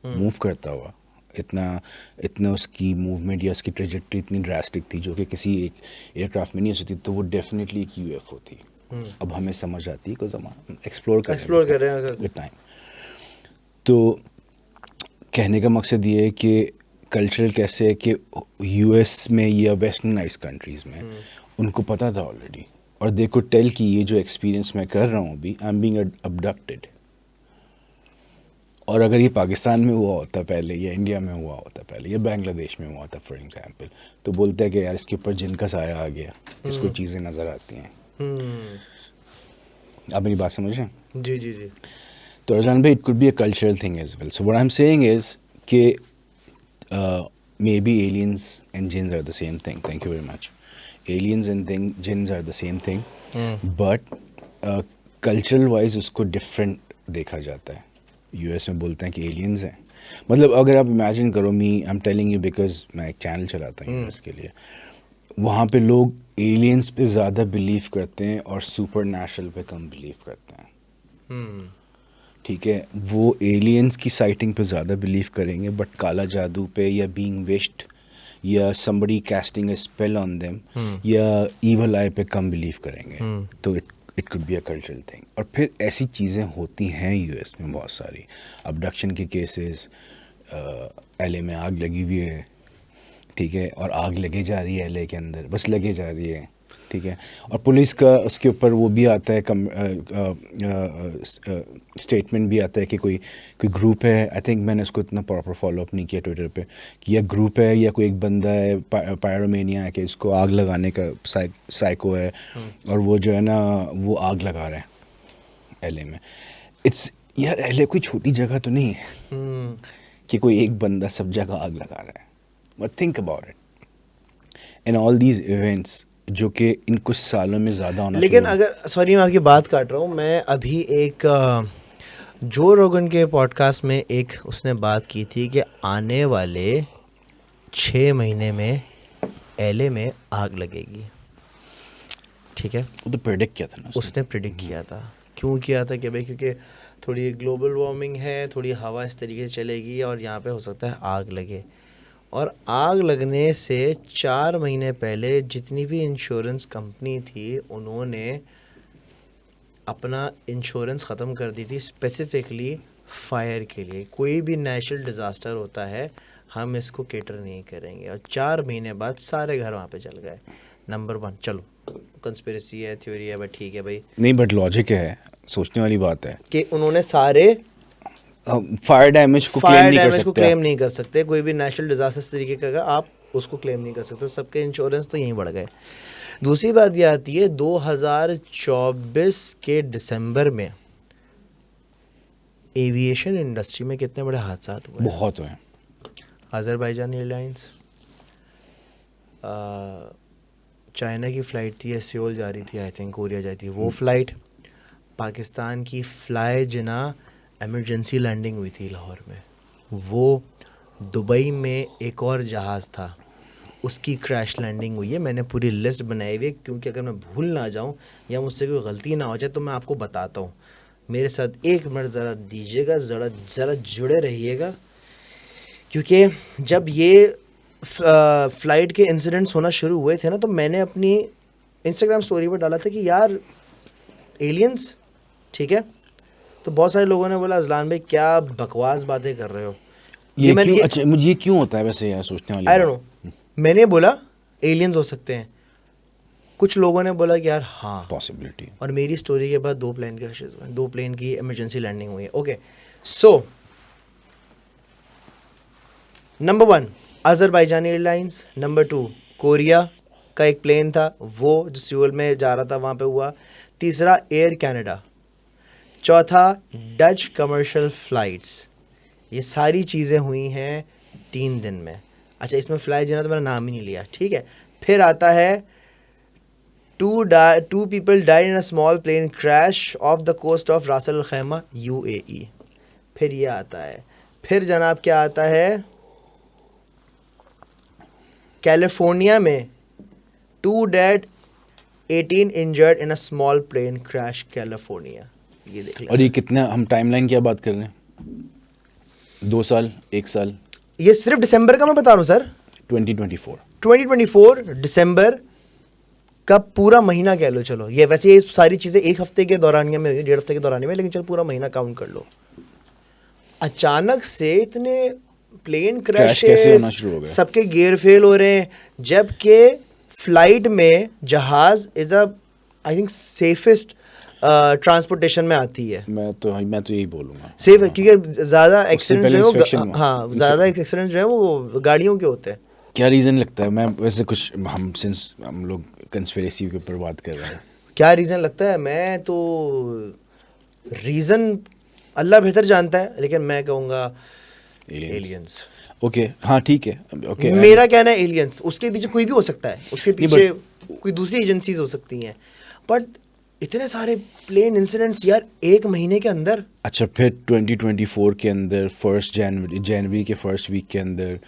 मूव करता हुआ, इतना उसकी मूवमेंट या उसकी ट्रेजेक्ट्री इतनी ड्रास्टिक थी जो कि किसी एक एयरक्राफ्ट में नहीं हो सकती, तो वो डेफिनेटली एक यूएफओ थी। अब हमें समझ आती है, कुछ एक्सप्लोर कर रहे हैं विद टाइम। तो कहने का मकसद ये है कि कल्चरल कैसे है कि यूएस में या वेस्टर्नाइज कंट्रीज़ में उनको पता था ऑलरेडी, और दे कुड टेल कि ये जो एक्सपीरियंस मैं कर रहा हूँ अभी, आई एम बीइंग अबडक्टेड। और अगर ये पाकिस्तान में हुआ होता पहले, या इंडिया में हुआ होता पहले, या बांग्लादेश में हुआ होता फॉर एग्जांपल, तो बोलते हैं कि यार इसके ऊपर जिन का साया आ गया, इसको चीज़ें नज़र आती हैं। आप मेरी बात समझ रहे हैं? जी जी जी। तो अर्जान भाई, it could be a cultural thing as well. So what I am saying is कि मे बी एलियंस एंड जिन्स are the same thing. Thank you very much. Aliens and जिन्स are the same thing, but cultural wise उसको different देखा जाता है। US में बोलते हैं कि एलियंस हैं, मतलब अगर आप इमेजिन करो, I am telling you because मैं एक चैनल चलाता हूँ यूएस के लिए, वहाँ पे लोग एलियंस पे ज़्यादा बिलीव करते हैं और सुपर नेचुरल पे कम बिलीव करते हैं, ठीक है। वो एलियंस की साइटिंग पे ज़्यादा बिलीव करेंगे, बट काला जादू पे या बीइंग विश्ड या somebody casting a spell on them या evil eye पे कम बिलीव करेंगे। तो it could be a cultural thing. और फिर ऐसी चीज़ें होती हैं यूएस में बहुत सारी, अबडक्शन के केसेस, एलए में आग लगी हुई है, ठीक है, और आग लगे जा रही है एलए के अंदर, बस लगे जा रही है, ठीक है। और पुलिस का उसके ऊपर वो भी आता है, स्टेटमेंट भी आता है कि कोई ग्रुप है। आई थिंक मैंने उसको इतना प्रॉपर फॉलोअप नहीं किया ट्विटर पे कि यह ग्रुप है या कोई एक बंदा है पायरोमेनिया है कि इसको आग लगाने का साइको है, और वो जो है ना वो आग लगा रहे हैं एलए में। इट्स यार, एलए कोई छोटी जगह तो नहीं है कि कोई एक बंदा सब जगह आग लगा रहा है। But think about it, and all these events जो कि इन कुछ सालों में ज़्यादा होना। लेकिन अगर, सॉरी मैं आपकी बात काट रहा हूँ, मैं अभी एक जो रोगन के पॉडकास्ट में एक उसने बात की थी कि आने वाले 6 महीने में एलए में आग लगेगी, ठीक है। वो तो प्रेडिक्ट किया था ना उसने प्रेडिक्ट किया था। क्यों किया था कि भाई क्योंकि थोड़ी ग्लोबल वार्मिंग है, थोड़ी हवा इस तरीके से चलेगी और यहाँ पे हो सकता है आग लगे। और आग लगने से 4 महीने पहले जितनी भी इंश्योरेंस कंपनी थी उन्होंने अपना इंश्योरेंस ख़त्म कर दी थी स्पेसिफिकली फायर के लिए। कोई भी नेचुरल डिज़ास्टर होता है हम इसको केटर नहीं करेंगे। और 4 महीने बाद सारे घर वहाँ पे जल गए। नंबर 1, चलो कंस्पिरेसी है, थ्योरी है, बट ठीक है भाई, नहीं, बट लॉजिक है, सोचने वाली बात है कि उन्होंने सारे फायर डैमेज को क्लेम नहीं कर सकते। कोई भी नेचुरल डिजास्टर इस तरीके का आप उसको क्लेम नहीं कर सकते, सबके इंश्योरेंस तो यहीं बढ़ गए। दूसरी बात ये आती है 2024 के दिसंबर में एविएशन इंडस्ट्री में कितने बड़े हादसा हुए, बहुत हुए। अजरबैजान एयरलाइंस, चाइना की फ़्लाइट थी, सियोल जा रही थी, आई थिंक कोरिया जा रही थी वो फ़्लाइट, पाकिस्तान की फ्लाई जिना इमरजेंसी लैंडिंग हुई थी लाहौर में, वो दुबई में एक और जहाज़ था, उसकी क्रैश लैंडिंग हुई है। मैंने पूरी लिस्ट बनाई हुई है, क्योंकि अगर मैं भूल ना जाऊं या मुझसे कोई गलती ना हो जाए तो मैं आपको बताता हूँ। मेरे साथ 1 मिनट ज़रा दीजिएगा, ज़रा जुड़े रहिएगा, क्योंकि जब ये फ़्लाइट के इंसिडेंट्स होना शुरू हुए थे ना, तो मैंने अपनी इंस्टाग्राम स्टोरी पर डाला था कि यार एलियंस, ठीक है। तो बहुत सारे लोगों ने बोला अजलान भाई क्या बकवास बातें कर रहे हो। ये मैंने क्यों, अच्छा मुझे ये क्यों होता है वैसे यार, सोचने वाली आई बात। डोंट नो, मैंने बोला एलियंस हो सकते हैं, कुछ लोगों ने बोला कि यार हाँ पॉसिबिलिटी। और मेरी स्टोरी के बाद 2 प्लेन क्रैशेस हुए, 2 प्लेन की इमरजेंसी लैंडिंग हुई है। Okay, so number 1 Azerbaijan airlines, number 2 Korea का एक प्लेन था वो जो सियोल में जा रहा था, वहाँ पे हुआ। तीसरा एयर कनाडा, चौथा डच कमर्शियल फ्लाइट्स। ये सारी चीज़ें हुई हैं 3 दिन में। अच्छा, इसमें फ्लाइट जिन्होंने तो मेरा नाम ही नहीं लिया, ठीक है। फिर आता है 2 people died in a small plane crash off the coast of रास अल खैमा UAE। फिर ये आता है, फिर जनाब क्या आता है, कैलिफोर्निया में 2 dead 18 injured in a small plane crash California. ये देख और ये लें, कितना, हम टाइमलाइन क्या बात कर रहे हैं, 2 साल, 1 साल? ये सिर्फ दिसंबर का मैं बता रहा हूँ सर। 2024। 2024 दिसंबर का पूरा महीना कह लो, चलो ये वैसे ये सारी चीज़ें 1 हफ्ते के दौरानिया में हुई, 1.5 हफ्ते के दौरानिया में, लेकिन चलो पूरा महीना काउंट कर लो। अचानक से इतने प्लेन क्रैश कैसे होना क्रैशेस, शुरू हो गया? सबके गियर फेल हो रहे हैं, जबकि फ्लाइट में जहाज is a I think safest transportation में आती है। मैं तो यही बोलूँगा, सेफ है, क्योंकि ज़्यादा एक्सीडेंट जो है inspection वो, हाँ ज़्यादा एक्सीडेंट जो है वो गाड़ियों के होते हैं। क्या रीज़न लगता है? मैं वैसे कुछ, सिंस हम लोग कंस्पिरेसी के ऊपर बात कर रहे हैं, क्या रीज़न लगता है, मैं तो रीज़न अल्लाह बेहतर जानता है, लेकिन मैं कहूँगा एलियंस। ओके, हाँ ठीक है, ओके। मेरा कहना है एलियंस, उसके पीछे कोई भी हो सकता है, उसके नहीं, पीछे कोई दूसरी एजेंसीज हो सकती हैं, बट इतने सारे प्लेन इंसिडेंट्स यार 1 महीने के अंदर। अच्छा, फिर 2024 के अंदर जनवरी के फर्स्ट वीक के अंदर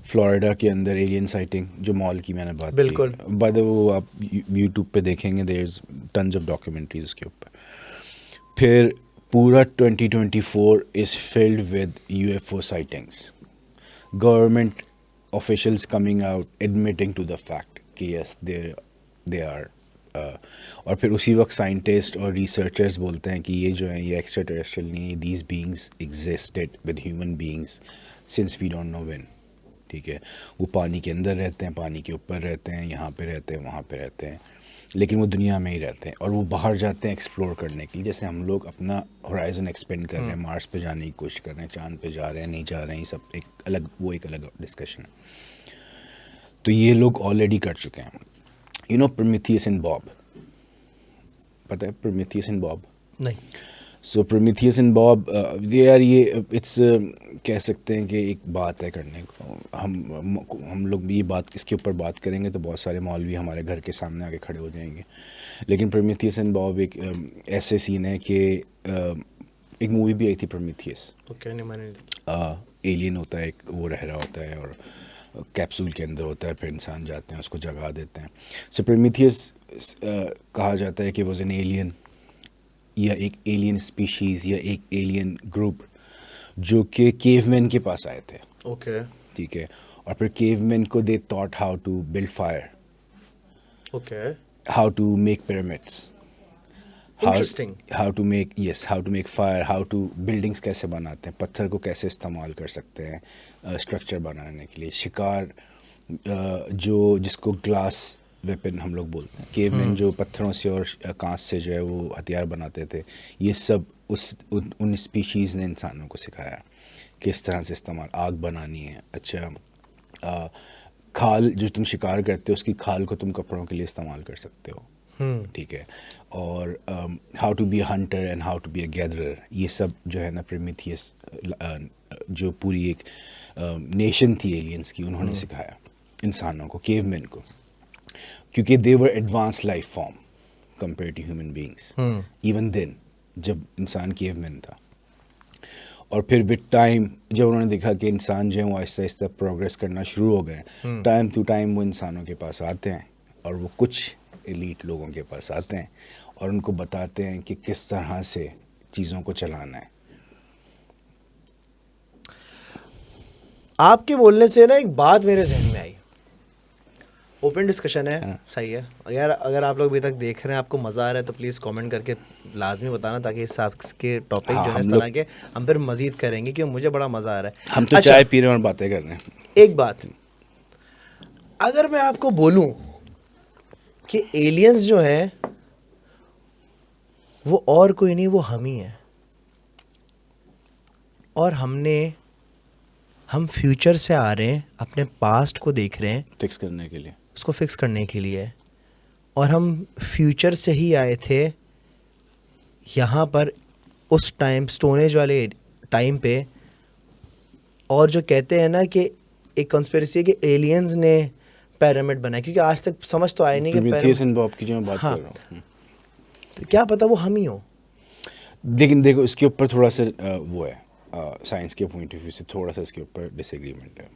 फ्लोरिडा के अंदर एलियन साइटिंग, जो मॉल की मैंने बात बिल्कुल। की, बाय द वे वो आप यूट्यूब पे देखेंगे, there is tons of documentaries उसके ऊपर। फिर पूरा 2024 is filled with UFO sightings, government officials coming out admitting to the fact कि यस दे आर, और फिर उसी वक्त साइंटिस्ट और रिसर्चर्स बोलते हैं कि ये जो है ये एक्स्ट्रा टेरेस्ट्रियल नहीं है, these beings existed with human beings since we don't know when. ठीक है, वो पानी के अंदर रहते हैं, पानी के ऊपर रहते हैं, यहाँ पे रहते हैं, वहाँ पे रहते हैं, लेकिन वो दुनिया में ही रहते हैं, और वो बाहर जाते हैं एक्सप्लोर करने के लिए। जैसे हम लोग अपना होराइजन एक्सपेंड कर रहे हैं, मार्स पे जाने की कोशिश कर रहे हैं, चांद पे जा रहे हैं, नहीं जा रहे हैं, ये सब एक अलग डिस्कशन है। तो ये लोग ऑलरेडी कर चुके हैं। You know Prometheus and Bob, पता है प्रोमीथियस एंड बॉब? नहीं। सो प्रोमीथियस एंड बॉब, यार ये इट्स कह सकते हैं कि एक बात है करने को। हम लोग भी ये बात, इसके ऊपर बात करेंगे तो बहुत सारे मौलवी हमारे घर के सामने आके खड़े हो जाएंगे। लेकिन प्रोमीथियस एंड बॉब एक ऐसे सीन है कि एक मूवी भी आई थी प्रोमीथियस। ओके, नहीं मैंने एलियन होता है एक, वो रह रहा होता है और कैप्सूल के अंदर होता है, फिर इंसान जाते हैं उसको जगा देते हैं। सो प्रोमीथियस कहा जाता है कि वॉज एन एलियन, या एक एलियन स्पीशीज़ या एक एलियन ग्रुप जो कि केवमैन के पास आए थे। ओके। ठीक है, और फिर केवमैन को they thought how to build fire, okay, how to make pyramids, interesting. How to make fire, how to buildings कैसे बनाते हैं, पत्थर को कैसे इस्तेमाल कर सकते हैं स्ट्रक्चर बनाने के लिए, शिकार जिसको ग्लास वेपन हम लोग बोलते हैं, केवमैन जो पत्थरों से और कांच से जो है वो हथियार बनाते थे, ये सब उन स्पीशीज़ ने इंसानों को सिखाया किस तरह से इस्तेमाल, आग बनानी है। अच्छा, खाल जो तुम शिकार करते हो उसकी खाल को तुम कपड़ों के लिए इस्तेमाल कर सकते हो। ठीक है, और how to be a hunter and how to be a gatherer, ये सब जो है ना प्रोमीथियस जो पूरी एक नेशन थी एलियंस की, उन्होंने सिखाया इंसानों को, केवमैन को, क्योंकि they were advance life form compare to human beings even then, जब इंसान केवमैन था। और फिर विद टाइम जब उन्होंने देखा कि इंसान जो है वो आहिस्ता आहिस्ता प्रोग्रेस करना शुरू हो गए, टाइम टू टाइम वो इंसानों के पास आते हैं और वो कुछ एलीट लोगों के पास आते हैं और उनको बताते हैं कि किस तरह से चीज़ों को चलाना है। आपके बोलने से ना एक बात मेरे जहन में आई, ओपन डिस्कशन है। हाँ। सही है। अगर आप लोग अभी तक देख रहे हैं, आपको मज़ा आ रहा है, तो प्लीज़ कमेंट करके लाजमी बताना, ताकि इस के टॉपिक हाँ, जो है हम इस तरह के हम फिर मज़ीद करेंगे, क्योंकि मुझे बड़ा मज़ा आ रहा है। हम तो चाय पी रहे हैं और बातें कर रहे हैं। एक बात, अगर मैं आपको बोलूं कि एलियंस जो है वो और कोई नहीं, वो हम ही हैं, और हम फ्यूचर से आ रहे हैं, अपने पास्ट को देख रहे हैं फिक्स करने के लिए, उसको फिक्स करने के लिए, और हम फ्यूचर से ही आए थे यहाँ पर उस टाइम, स्टोनेज वाले टाइम पे। और जो कहते हैं ना कि एक कंस्पिरेसी है कि एलियंस ने पिरामिड बनाया, क्योंकि आज तक समझ तो आया नहीं कि प्रोमेथियस एंड बॉब की जो मैं बात हाँ, कर रहा हूँ। तो क्या पता वो हम ही हो। लेकिन देखो इसके ऊपर थोड़ा सा वो है, साइंस के पॉइंट ऑफ व्यू से थोड़ा सा इसके ऊपर डिसएग्रीमेंट है।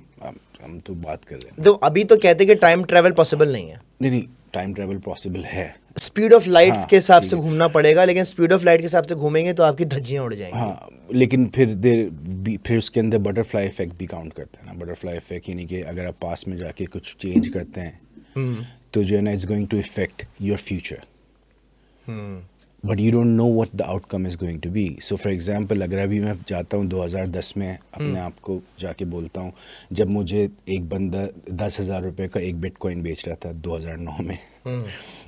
हम तो बात कर रहे हैं, तो अभी तो कहते हैं कि टाइम ट्रैवल पॉसिबल नहीं है। नहीं टाइम ट्रैवल पॉसिबल है, स्पीड ऑफ लाइट हाँ, के हिसाब ठीक से है। घूमना पड़ेगा, लेकिन स्पीड ऑफ लाइट के हिसाब से घूमेंगे तो आपकी धज्जियां उड़ जाएंगी। हाँ, लेकिन फिर उसके अंदर बटरफ्लाई इफेक्ट भी काउंट करते हैं ना। बटरफ्लाई इफेक्ट यानी कि अगर आप पास में जाके कुछ चेंज करते हैं तो जो है ना, it's going to affect your future, but you don't know what the outcome is going to be. So for example, अगर अभी मैं जाता हूँ 2010 में, अपने आप को जाके बोलता हूँ, जब मुझे एक बंदा 10,000 रुपये का एक बिटकॉइन बेच रहा था 2009 में,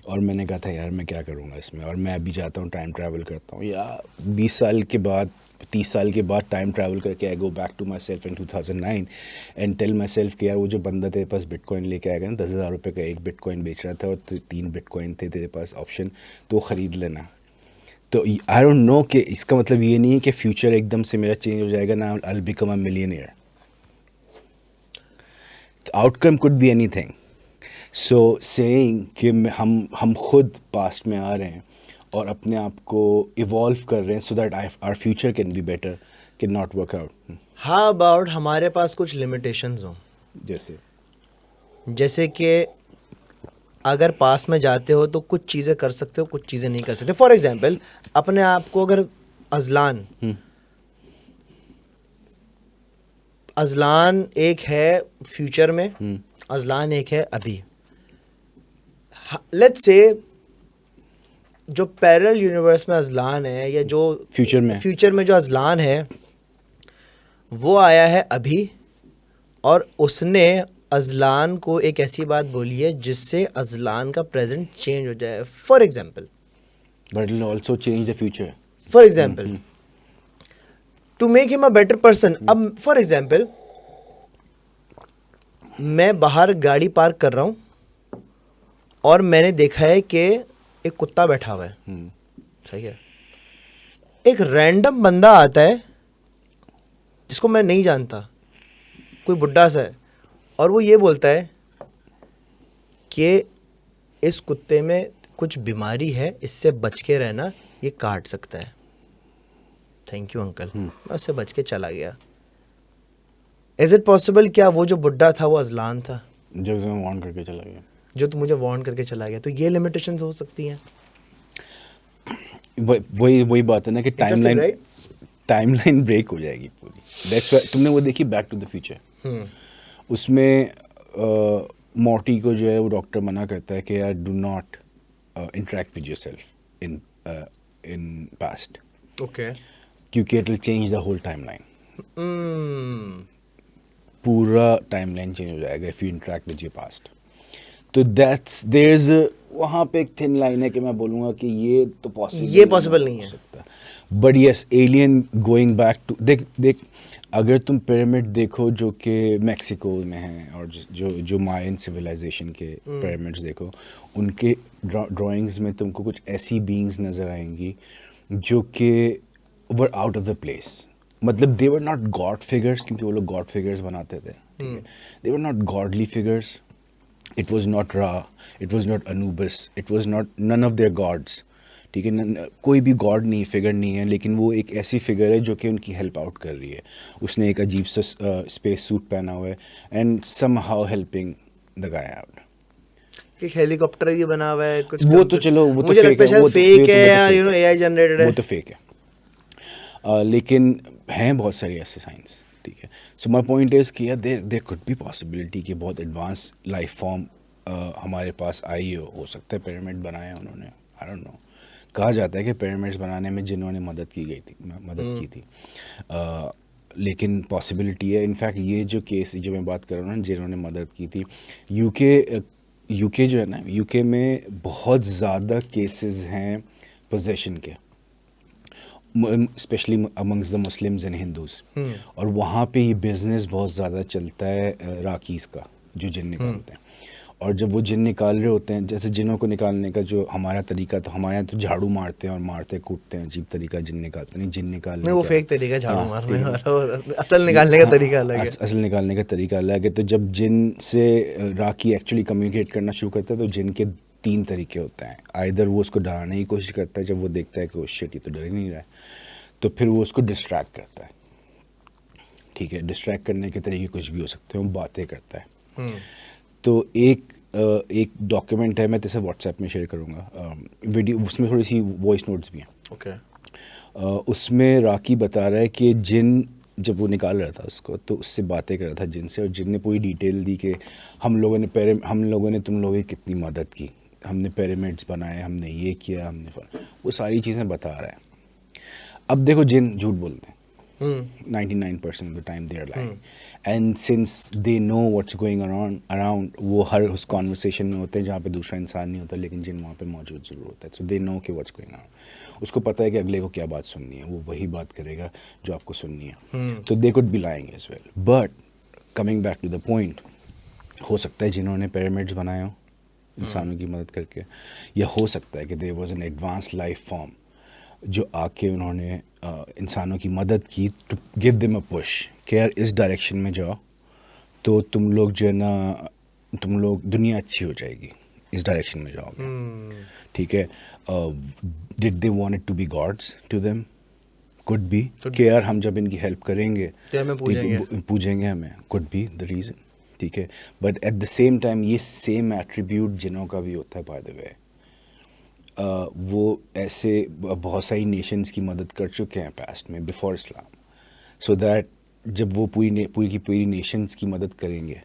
और मैंने कहा था यार मैं क्या करूँगा इसमें, और मैं अभी जाता हूँ टाइम ट्रैवल करता हूँ, या 20 साल के बाद 30 साल के बाद टाइम ट्रैवल करके I go back to myself in 2009 and tell myself कि यार वो जो बंदा तेरे पास बिटकॉइन लेके आएगा ना, 10,000 रुपये का एक बिटकॉइन बेच रहा था और 3 बिटकॉइन थे तेरे पास ऑप्शन, तो ख़रीद लेना। तो आई डोंट नो कि इसका मतलब ये नहीं है कि फ्यूचर एकदम से मेरा चेंज हो जाएगा ना, I will become a millionaire. Outcome could be anything. So saying कि हम खुद पास्ट में आ रहे हैं और अपने आप को इवॉल्व कर रहे हैं so that our future can be better, can not work out. How about हमारे पास कुछ लिमिटेशंस हों, जैसे कि अगर पास में जाते हो तो कुछ चीज़ें कर सकते हो, कुछ चीज़ें नहीं कर सकते। फॉर एग्जांपल, अपने आप को अगर अजलान एक है फ्यूचर में, अजलान एक है अभी। लेट्स से जो पैरेलल यूनिवर्स में अजलान है, या जो फ्यूचर में जो अजलान है, वो आया है अभी, और उसने अजलान को एक ऐसी बात बोली है जिससे अजलान का प्रेजेंट चेंज हो जाए। For example, but it will also change the future. For example, to make him a better person. अब फॉर एग्जाम्पल, मैं बाहर गाड़ी पार्क कर रहा हूँ और मैंने देखा है कि एक कुत्ता बैठा हुआ है, सही है। एक रैंडम बंदा आता है जिसको मैं नहीं जानता, कोई बुड्ढा सा है, और वो ये बोलता है कि इस कुत्ते में कुछ बीमारी है, इससे बच के रहना, ये काट सकता है। Thank you uncle. मैं उससे बच के चला गया। इज इट पॉसिबल क्या वो जो बुड्ढा था वो अजलान था, जो तुम्हें वार्न करके चला गया, जो तो मुझे वार्न करके चला गया? तो ये लिमिटेशंस हो सकती हैं। वही बात है ना कि टाइमलाइन ब्रेक हो जाएगी पूरी। दैट्स व्हाई तुमने वो देखी बैक टू द फ्यूचर, उसमें मॉर्टी को जो है वो डॉक्टर मना करता है कि यार do not interact with yourself in past, okay, क्योंकि it will change the whole timeline. पूरा टाइमलाइन चेंज हो जाएगा if you interact with your past. तो देयर इज वहाँ पे एक थिन लाइन है कि मैं बोलूँगा कि ये तो पॉसिबल नहीं है, but yes, alien going back to देख अगर तुम पिरामिड देखो जो कि मैक्सिको में हैं, और जो मायन सिविलाइजेशन के पिरामिड्स देखो, उनके ड्राइंग्स में तुमको कुछ ऐसी बीइंग्स नज़र आएंगी जो कि were out of the place. मतलब they were not god figures, क्योंकि वो लोग गॉड फिगर्स बनाते थे, ठीक है। They were not godly figures, it was not Ra, it was not Anubis, it was not none of their gods, ठीक है, कोई भी गॉड नहीं, फिगर नहीं है, लेकिन वो एक ऐसी फिगर है जो कि उनकी हेल्प आउट कर रही है। उसने एक अजीब सा स्पेस सूट पहना हुआ है and somehow helping the guy out. एक हेलीकॉप्टर ही बना हुआ है कुछ, वो तो चलो वो तो मुझे लगता है शायद फेक है या वो तो एआई जनरेटेड है, वो तो फेक है। लेकिन हैं बहुत सारे ऐसे साइंस, ठीक है। सो माई पॉइंट इज़ कि यार देर कुड बी पॉसिबिलिटी कि बहुत एडवांस लाइफ फॉर्म हमारे पास आई हो सकता है पिरामिड बनाए उन्होंने, आई डोंट नो। कहा जाता है कि पिरामिड्स बनाने में जिन्होंने मदद की थी, लेकिन पॉसिबिलिटी है। इनफैक्ट ये जो केस जो मैं बात कर रहा हूँ ना, जिन्होंने मदद की थी, यूके जो है ना, यूके में बहुत ज़्यादा केसेस हैं पोजेशन के, specially amongst the Muslims and Hindus. और वहाँ पे ये बिज़नेस बहुत ज़्यादा चलता है राकीज़ का, जो जिन निकालते हैं। और जब वो जिन निकाल रहे होते हैं, जैसे जिनों को निकालने का जो हमारा तरीका, तो हमारे यहाँ तो झाड़ू मारते हैं और मारते कूटते हैं, अजीब तरीका जिन निकालते नहीं, जिन निकालने नहीं वो फेक तरीका झाड़ू मारने वाला, असल निकालने का तरीका अलग है। असल निकालने का तरीका अलग है। तो जब जिन से राकी एक्चुअली कम्युनिकेट करना शुरू करता है, तो जिन के 3 तरीके होते हैं। आइदर वो उसको डराने की कोशिश करता है, जब वो देखता है कि वो शिट ये तो डर ही नहीं रहा है, तो फिर वो उसको डिस्ट्रैक्ट करता है, ठीक है। डिस्ट्रैक्ट करने के तरीके कुछ भी हो सकते हैं, वो बातें करता है। तो एक डॉक्यूमेंट है, मैं तेरे व्हाट्सएप में शेयर करूँगा वीडियो, उसमें थोड़ी सी वॉइस नोट्स भी हैं। ओके। उसमें राकी बता रहा है कि जिन जब वो निकाल रहा था उसको, तो उससे बातें कर रहा था जिन से, और जिन ने पूरी डिटेल दी कि हम लोगों ने तुम लोगों की कितनी मदद की, हमने पिरामिड्स बनाए, हमने ये किया, वो सारी चीज़ें बता रहा है। अब देखो जिन झूठ बोलते हैं 99% of the time they are lying, and since they know what's going around, वो हर उस कॉन्वर्सेशन में होते हैं जहाँ पे दूसरा इंसान नहीं होता, लेकिन जिन वहाँ पे मौजूद ज़रूर होता है। so they know कि what's going on, उसको पता है कि अगले को क्या बात सुननी है, वो वही बात करेगा जो आपको सुननी है। तो they could be lying as well, but coming back to the point, हो सकता है जिन्होंने पिरामिड्स बनाए हो इंसानों की मदद करके, या हो सकता है कि there was an advanced life form जो आके उन्होंने इंसानों की मदद की, to give them a push कि यार इस डायरेक्शन में जाओ, तो तुम लोग जो है ना, तुम लोग दुनिया अच्छी हो जाएगी, इस डायरेक्शन में जाओगे, ठीक है। Did they want it to be gods to them? Could be कि यार हम जब इनकी हेल्प करेंगे तो हमें पूजेंगे हमें, कुड बी द रीज़न, ठीक है। But at the same time ये सेम एट्रीब्यूट जिनों का भी होता है, बाय द वे। वो ऐसे बहुत सारी नेशंस की मदद कर चुके हैं पास्ट में, बिफोर इस्लाम, सो दैट जब वो पूरी नेशंस की मदद करेंगे,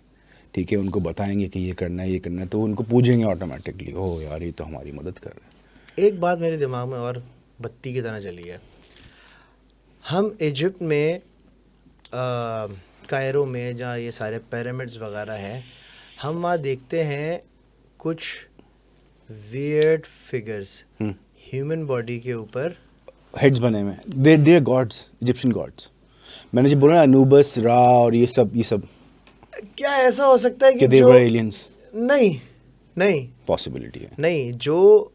ठीक है, उनको बताएंगे कि ये करना है, तो उनको पूजेंगे ऑटोमेटिकली, ओह यार ये तो हमारी मदद कर रहे हैं। एक बात मेरे दिमाग में और बत्ती की तरह चली है, हम इजिप्ट में कायरो में जहाँ ये सारे पिरामिड्स वगैरह हैं, हम वहाँ देखते हैं कुछ वियर्ड फिगर्स ह्यूमन बॉडी के ऊपर हेड्स बने हुए, देयर गॉड्स, इजिप्शियन गॉड्स। मैंने जो बोला अनूबस, रा और ये सब क्या ऐसा हो सकता है कि they were aliens? नहीं पॉसिबिलिटी है। नहीं, जो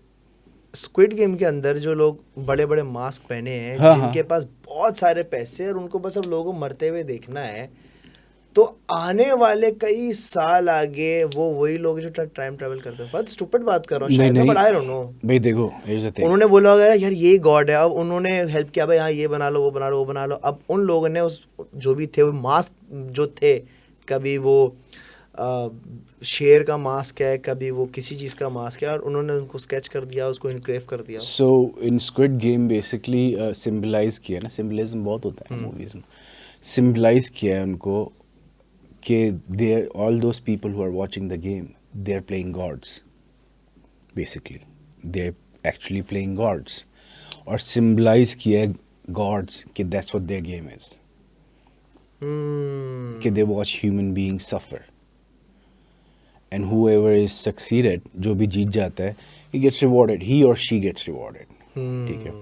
स्क्विड गेम के अंदर जो लोग बड़े बड़े मास्क पहने हैं, जिनके पास बहुत सारे पैसे और उनको बस अब लोगों को मरते हुए देखना है, तो आने वाले कई साल आगे वो वही लोग जो टाइम ट्रैवल करते हैं। बहुत स्टूपिड बात कर रहा हूँ शायद, बट आई डोंट नो भाई। देखो उन्होंने बोला होगा यार ये गॉड है, अब उन्होंने हेल्प किया भाई, हाँ ये बना लो, वो बना लो, वो बना लो। अब उन लोगों ने उस जो भी थे वो मास्क जो थे, कभी वो शेर का मास्क है, कभी वो किसी चीज़ का मास्क है, और उन्होंने उनको स्केच कर दिया, उसको इनक्रेव कर दिया। सो इन स्क्विड गेम बेसिकली सिम्बलाइज किया ना, सिम्बलिज्म बहुत होता है मूवीज में, सिम्बलाइज किया है उनको कि they are all those people who are watching the game, they are playing gods, basically they are actually playing gods, और सिम्बलाइज किया है गॉड्स कि that's what their game is, कि they watch human being suffer, and whoever is succeeded, जो भी जीत जाता है, he gets rewarded, he or she gets rewarded, ठीक है।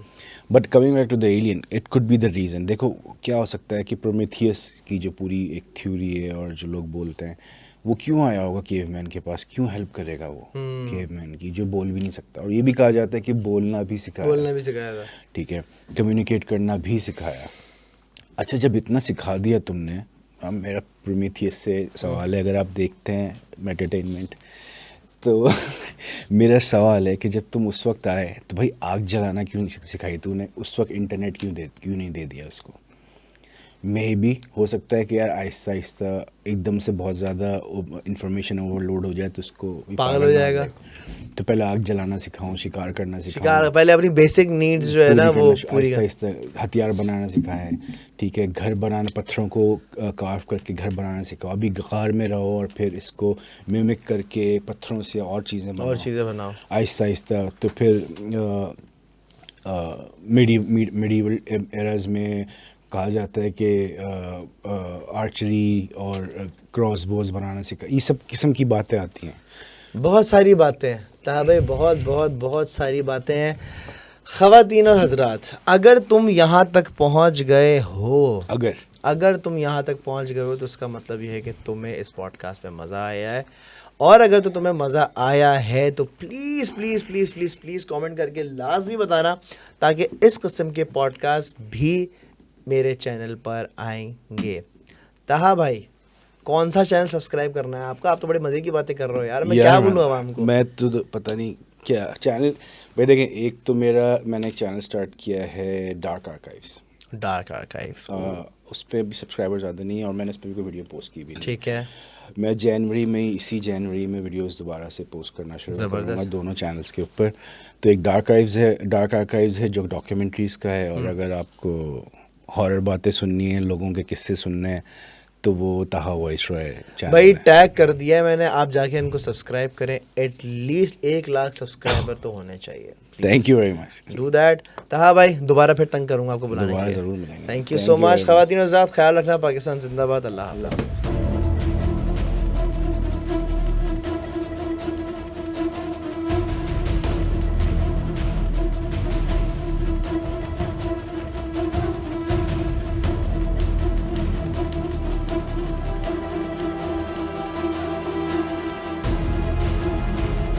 But coming back to the alien, it could be the reason. देखो क्या हो सकता है कि प्रोमेथियस की जो पूरी एक थ्योरी है, और जो लोग बोलते हैं, वो क्यों आया होगा केवमैन के पास, क्यों हेल्प करेगा वो केवमैन की, जो बोल भी नहीं सकता। और ये भी कहा जाता है कि बोलना भी सिखाया था, ठीक है, कम्युनिकेट करना भी सिखाया। अच्छा, जब इतना सिखा दिया तुमने, अब मेरा प्रोमेथियस से सवाल है, अगर आप देखते हैं एंटरटेनमेंट, तो मेरा सवाल है कि जब तुम उस वक्त आए तो भाई आग जलाना क्यों नहीं सिखाई तूने, उस वक्त इंटरनेट क्यों नहीं दे दिया उसको? मे बी हो सकता है कि यार आहिस्ता आहिस्ता एकदम से बहुत ज़्यादा इंफॉर्मेशन ओवरलोड हो जाए तो उसको भी पागल हो बना जाएगा। तो पहले आग जलाना सिखाऊं, शिकार करना सिखाऊं, शिकार पहले अपनी बेसिक नीड्स जो है ना वो पूरी आहिस्ता आहिस्ता हथियार बनाना सिखाएं, ठीक है, घर बनाना, पत्थरों को कार्व करके घर बनाना सिखाओ। अभी गार में रहो और फिर इसको मिमिक करके पत्थरों से और चीज़ें बनाओ आहिस्ता आहिस्ता। तो फिर मिडीवल एराज में कहा जाता है कि आर्चरी और क्रॉस बोज बनाना सिखा, ये सब किस्म की बातें आती हैं। बहुत सारी बातें हैं ताहा भाई, बहुत बहुत बहुत सारी बातें हैं। ख़वातीन और हजरात, अगर तुम यहाँ तक पहुँच गए हो, अगर तुम यहाँ तक पहुँच गए हो तो उसका मतलब ये है कि तुम्हें इस पॉडकास्ट में मज़ा आया है। और अगर तो तुम्हें मज़ा आया है तो please please please please please comment करके लाजमी बताना, ताकि इस किस्म के पॉडकास्ट भी मेरे चैनल पर आएंगे। ताहा भाई, कौन सा चैनल सब्सक्राइब करना है आपका? आप तो बड़े मज़े की बातें कर रहे हो यार, मैं क्या बोलूँ आवाम को? मैं तो पता नहीं क्या चैनल भाई, देखें, एक तो मैंने चैनल स्टार्ट किया है डार्क आर्काइव्स। उस पर भी सब्सक्राइबर ज़्यादा नहीं है और मैंने उस पर भी कोई वीडियो पोस्ट की भी नहीं। ठीक है, मैं इसी जनवरी में वीडियोस दोबारा से पोस्ट करना शुरू करूँगा दोनों चैनल्स के ऊपर। तो एक डार्क आर्काइव्स है जो डॉक्यूमेंट्रीज़ का है, और अगर आपको हॉरर बातें सुननी है, लोगों के किस्से सुनने हैं, तो वो ताहा वाइसरॉय चैनल भाई टैग कर दिया है मैंने, आप जाके इनको सब्सक्राइब करें। एटलीस्ट 1 लाख सब्सक्राइबर तो होने चाहिए। Thank you very much, do that. ताहा भाई, दोबारा फिर तंग करूँगा आपको बुलाने के लिए। ज़रूर मिलेंगे। Thank you so much. ख़वातीन और हज़रात, ख्याल रखना। पाकिस्तान जिंदाबाद। अल्लाह हाफ़िज़।